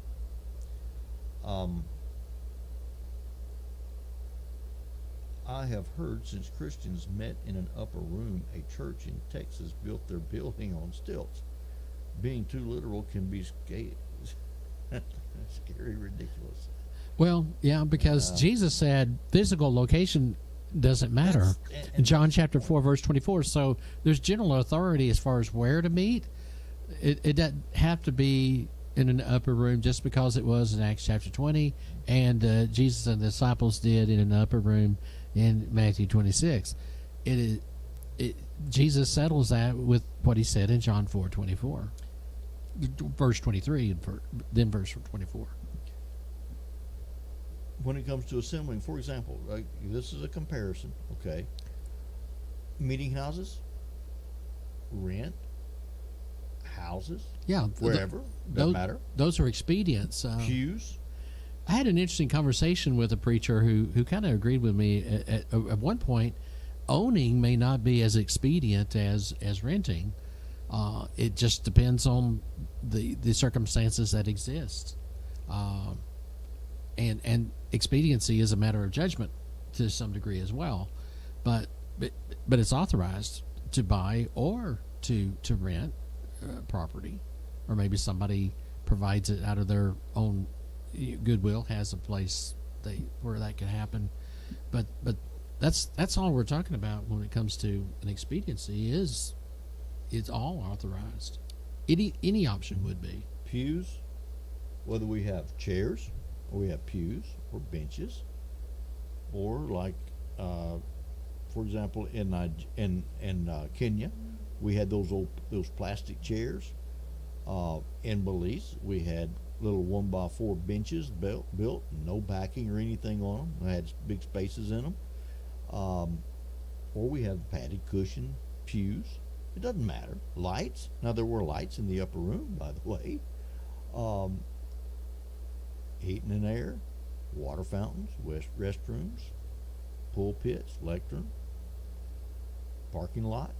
I have heard since Christians met in an upper room, a church in Texas built their building on stilts. Being too literal can be scary, ridiculous. Well, yeah, because Jesus said physical location doesn't matter in John chapter 4, verse 24. So there's general authority as far as where to meet. It doesn't have to be in an upper room just because it was in Acts chapter 20, and Jesus and the disciples did in an upper room in Matthew 26. Jesus settles that with what he said in John 4:24, verse 23, and then verse 24. When it comes to assembling, for example, this is a comparison, okay? Meeting houses, rent, houses, yeah, wherever, doesn't matter. Those are expedients. Pews. I had an interesting conversation with a preacher who kind of agreed with me at one point. Owning may not be as expedient as renting. It just depends on the circumstances that exist, and expediency is a matter of judgment to some degree as well, but it's authorized to buy or to rent property, or maybe somebody provides it out of their own goodwill, has a place where that could happen, but that's all we're talking about when it comes to an expediency. It's all authorized. Any option would be. Pews, whether we have chairs or we have pews or benches, or like, for example, in Kenya, we had those plastic chairs. In Belize, we had little 1x4 benches built, no backing or anything on them. They had big spaces in them. Or we have padded cushion pews. It doesn't matter. Lights. Now, there were lights in the upper room, by the way. Heating and air, water fountains, restrooms, pulpits, lectern, parking lot,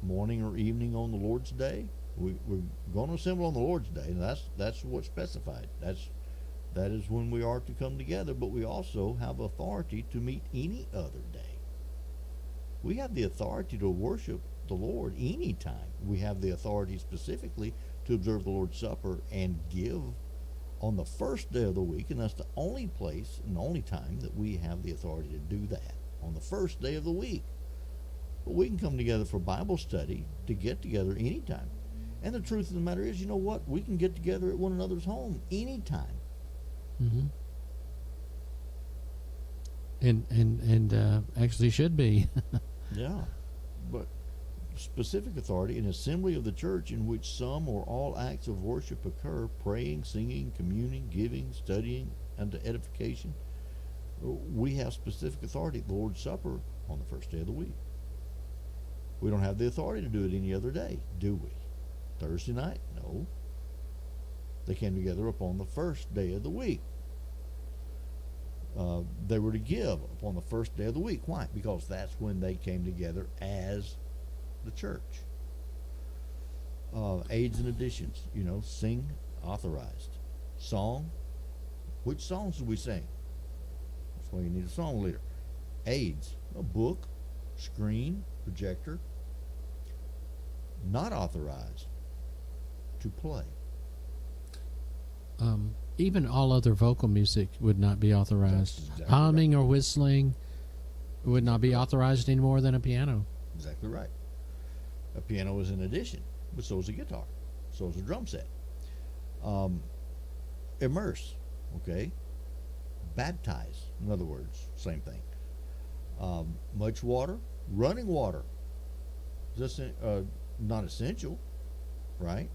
morning or evening on the Lord's Day. We're going to assemble on the Lord's Day, and that's what's specified. That is when we are to come together, but we also have authority to meet any other day. We have the authority to worship the Lord anytime. We have the authority specifically to observe the Lord's Supper and give on the first day of the week, and that's the only place and the only time that we have the authority to do that, on the first day of the week. But we can come together for Bible study, to get together anytime. And the truth of the matter is, you know what? We can get together at one another's home anytime. Mm-hmm. And actually should be. Yeah. But specific authority, an assembly of the church in which some or all acts of worship occur, praying, singing, communing, giving, studying, unto edification. We have specific authority at the Lord's Supper on the first day of the week. We don't have the authority to do it any other day, do we? Thursday night? No. They came together upon the first day of the week. They were to give upon the first day of the week. Why? Because that's when they came together as the church. Aids and additions, sing, authorized. Song, which songs do we sing? That's why you need a song leader. Aids, a book, screen, projector. Not authorized to play. Even all other vocal music would not be authorized. Exactly Humming right. or whistling would not be authorized any more than a piano. Exactly right. A piano is an addition, but so is a guitar. So is a drum set. Immerse, okay? Baptize, in other words, same thing. Much water, running water. This not essential, right?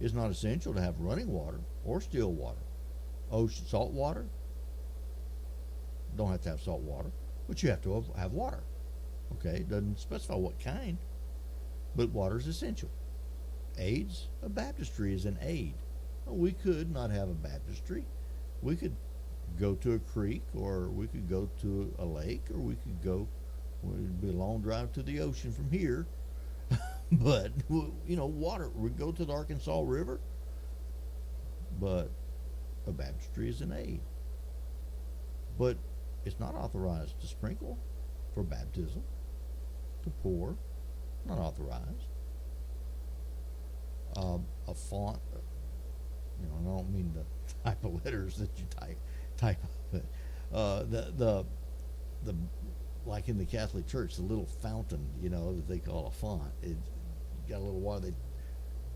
It's not essential to have running water or still water. Ocean salt water, don't have to have salt water, but you have to have water. Okay, it doesn't specify what kind, but water is essential. Aids, a baptistry is an aid. Well, we could not have a baptistry. We could go to a creek, or we could go to a lake, or we could go, it'd be a long drive to the ocean from here. But, water, we go to the Arkansas River, but a baptistry is an aid. But it's not authorized to sprinkle for baptism, to pour, not authorized. A font, I don't mean the type of letters that you type, but the like in the Catholic Church, the little fountain, that they call a font. It got a little water. The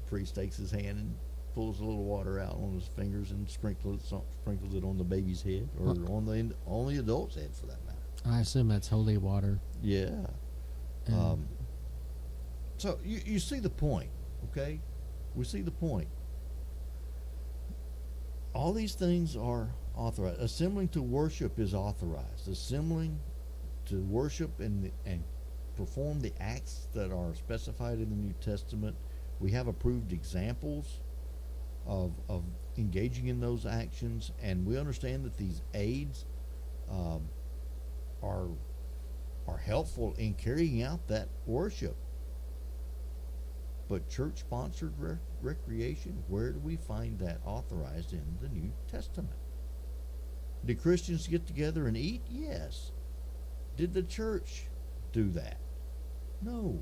priest takes his hand and pulls a little water out on his fingers and sprinkles it on the baby's head, or on the adult's head, for that matter. I assume that's holy water. Yeah. So you see the point, okay? We see the point. All these things are authorized. Assembling to worship is authorized. Assembling to worship and perform the acts that are specified in the New Testament. We have approved examples of engaging in those actions, and we understand that these aids are helpful in carrying out that worship. But church-sponsored recreation, where do we find that authorized in the New Testament? Did Christians get together and eat? Yes. Did the church do that? No.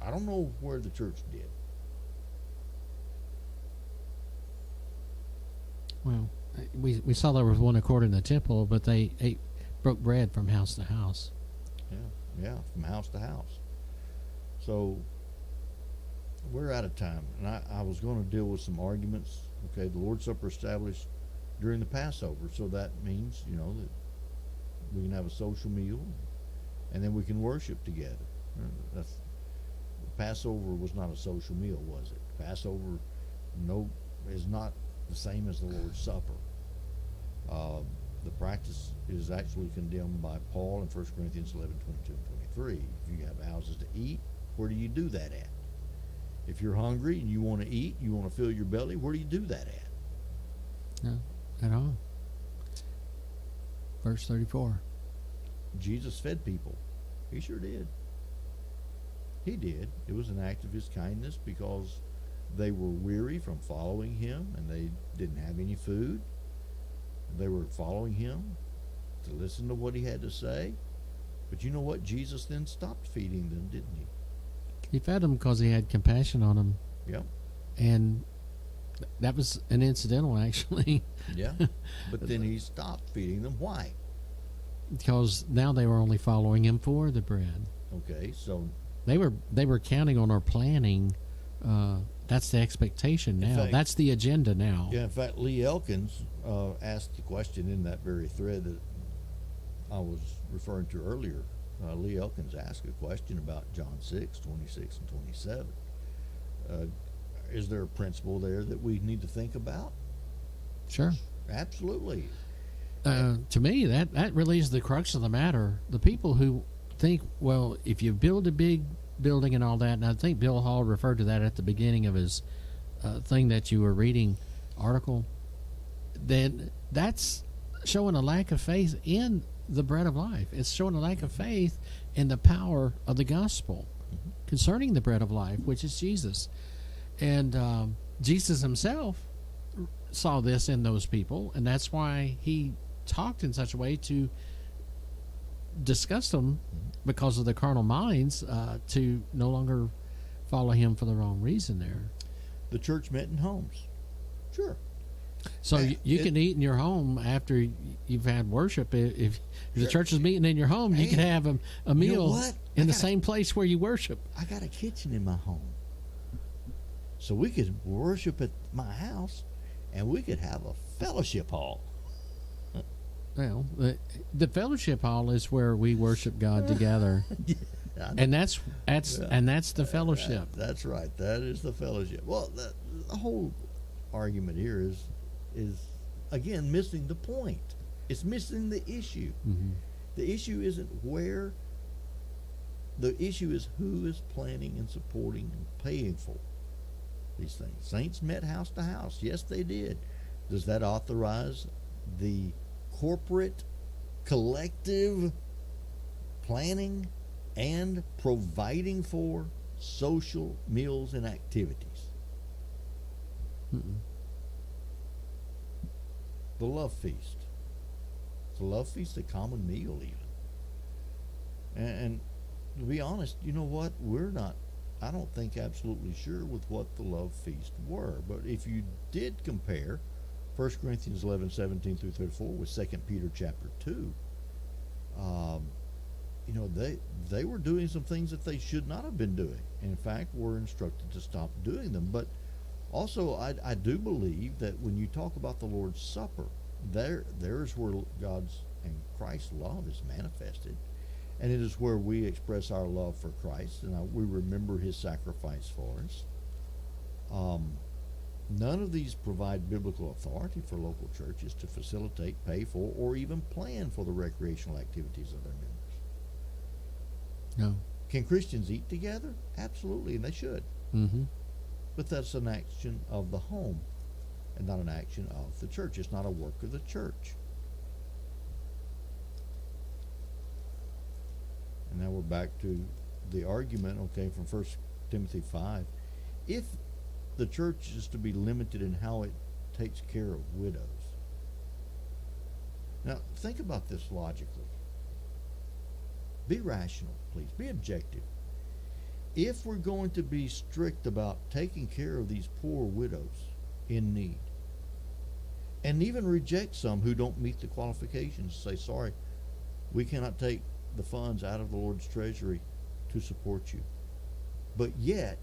I don't know where the church did. Well, we saw there was one accord in the temple, but they broke bread from house to house. Yeah, from house to house. So we're out of time, and I was going to deal with some arguments. Okay, the Lord's Supper established during the Passover, so that means that we can have a social meal, and then we can worship together. Passover was not a social meal, was it? Passover is not the same as the Lord's Supper. The practice is actually condemned by Paul in 1 Corinthians 11, 22 and 23. If you have houses to eat, where do you do that at? If you're hungry and you want to eat, you want to fill your belly, where do you do that at? No, at all. Verse 34. Jesus fed people. He sure did. He did. It was an act of his kindness because they were weary from following him and they didn't have any food. They were following him to listen to what he had to say. But you know what? Jesus then stopped feeding them, didn't he? He fed them because he had compassion on them. Yep. And that was an incidental, actually. Yeah. But then he stopped feeding them. Why? Because now they were only following him for the bread. Okay, so they were counting on or planning. That's the expectation now. fact, that's the agenda now. Yeah, in fact, Lee Elkins asked the question in that very thread that I was referring to earlier. Lee Elkins asked a question about John 6, 26 and 27. Is there a principle there that we need to think about? Sure. Absolutely. To me, that really is the crux of the matter. The people who think, well, if you build a big building and all that, and I think Bill Hall referred to that at the beginning of his thing that you were reading article, then that's showing a lack of faith in the bread of life. It's showing a lack of faith in the power of the gospel concerning the bread of life, which is Jesus. And Jesus himself saw this in those people, and that's why he talked in such a way to disgust them because of the carnal minds to no longer follow him for the wrong reason there. The church met in homes. Sure. So you can eat in your home after you've had worship. If the church is meeting in your home, you can have a meal in the same place where you worship. I got a kitchen in my home. So we could worship at my house, and we could have a fellowship hall. Well, the fellowship hall is where we worship God together. And that's the fellowship. That's right. That is the fellowship. Well, the whole argument here is again missing the point. It's missing the issue. Mm-hmm. The issue isn't where. The issue is who is planning and supporting and paying for these things. Saints met house to house. Yes, they did. Does that authorize the corporate, collective planning and providing for social meals and activities? Mm-mm. The love feast. The love feast, a common meal even. And to be honest, you know what? I don't think absolutely sure with what the love feast were. But if you did compare 1 Corinthians 11, 17 through 34 with 2 Peter chapter 2, they were doing some things that they should not have been doing. In fact, were instructed to stop doing them. But also, I do believe that when you talk about the Lord's Supper, there's where God's and Christ's love is manifested. And it is where we express our love for Christ, and we remember his sacrifice for us. None of these provide biblical authority for local churches to facilitate, pay for, or even plan for the recreational activities of their members. No. Can Christians eat together? Absolutely, and they should. Mm-hmm. But that's an action of the home and not an action of the church. It's not a work of the church. And now we're back to the argument, from 1 Timothy 5, if the church is to be limited in how it takes care of widows. Now, think about this logically. Be rational, please. Be objective. If we're going to be strict about taking care of these poor widows in need, and even reject some who don't meet the qualifications, say, sorry, we cannot take the funds out of the Lord's treasury to support you. But yet,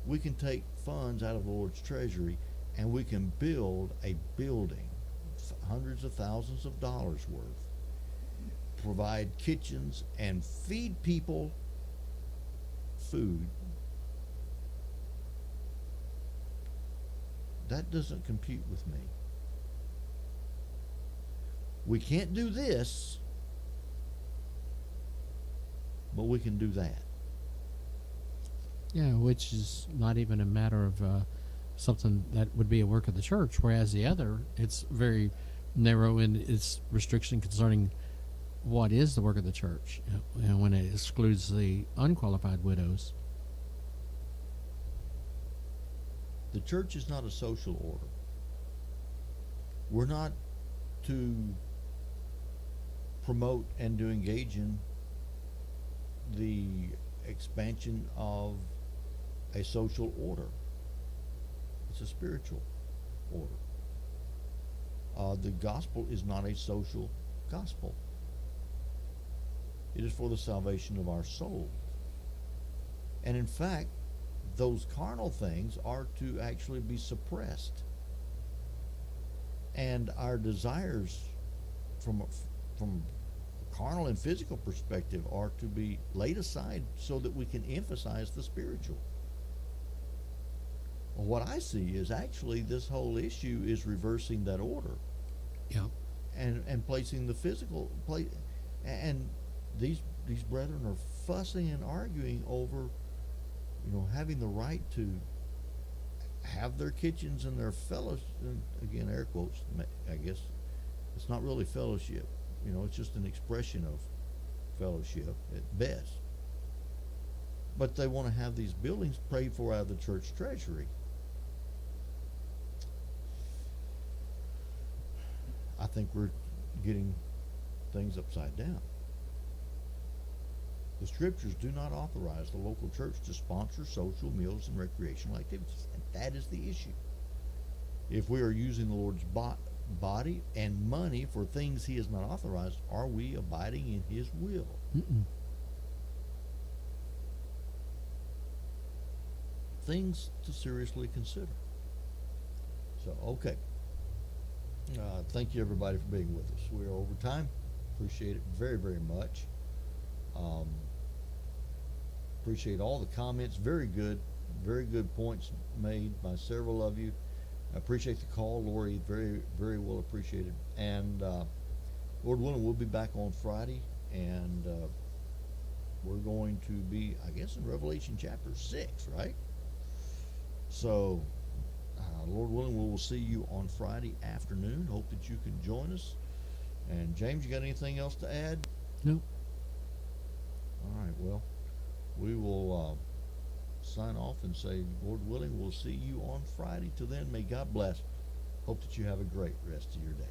we can take funds out of the Lord's treasury and we can build a building, hundreds of thousands of dollars worth, provide kitchens and feed people food. That doesn't compute with me. We can't do this, but we can do that. Yeah, which is not even a matter of something that would be a work of the church, whereas the other, it's very narrow in its restriction concerning what is the work of the church, and when it excludes the unqualified widows. The church is not a social order. We're not to promote and to engage in the expansion of a social order. It's a spiritual order. The gospel is not a social gospel. It is for the salvation of our soul. And in fact, those carnal things are to actually be suppressed. And our desires from a carnal and physical perspective are to be laid aside so that we can emphasize the spiritual. Well, what I see is actually this whole issue is reversing that order. Yeah. And placing the physical place, and these brethren are fussing and arguing over, having the right to have their kitchens and their fellowship. Again, air quotes. I guess it's not really fellowship. It's just an expression of fellowship at best. But they want to have these buildings paid for out of the church treasury. I think we're getting things upside down. The scriptures do not authorize the local church to sponsor social meals and recreational activities, and that is the issue. If we are using the Lord's body and money for things He has not authorized, are we abiding in His will? Mm-mm. Things to seriously consider. So, okay. Thank you, everybody, for being with us. We are over time. Appreciate it very, very much. Appreciate all the comments. Very good points made by several of you. I appreciate the call, Lori. Very, very well appreciated. And Lord willing, we'll be back on Friday, and we're going to be, I guess, in Revelation chapter 6, right? So, Lord willing, we will see you on Friday afternoon. Hope that you can join us. And James, you got anything else to add? Nope. All right, well, we will sign off and say, Lord willing, we'll see you on Friday. Till then, may God bless. Hope that you have a great rest of your day.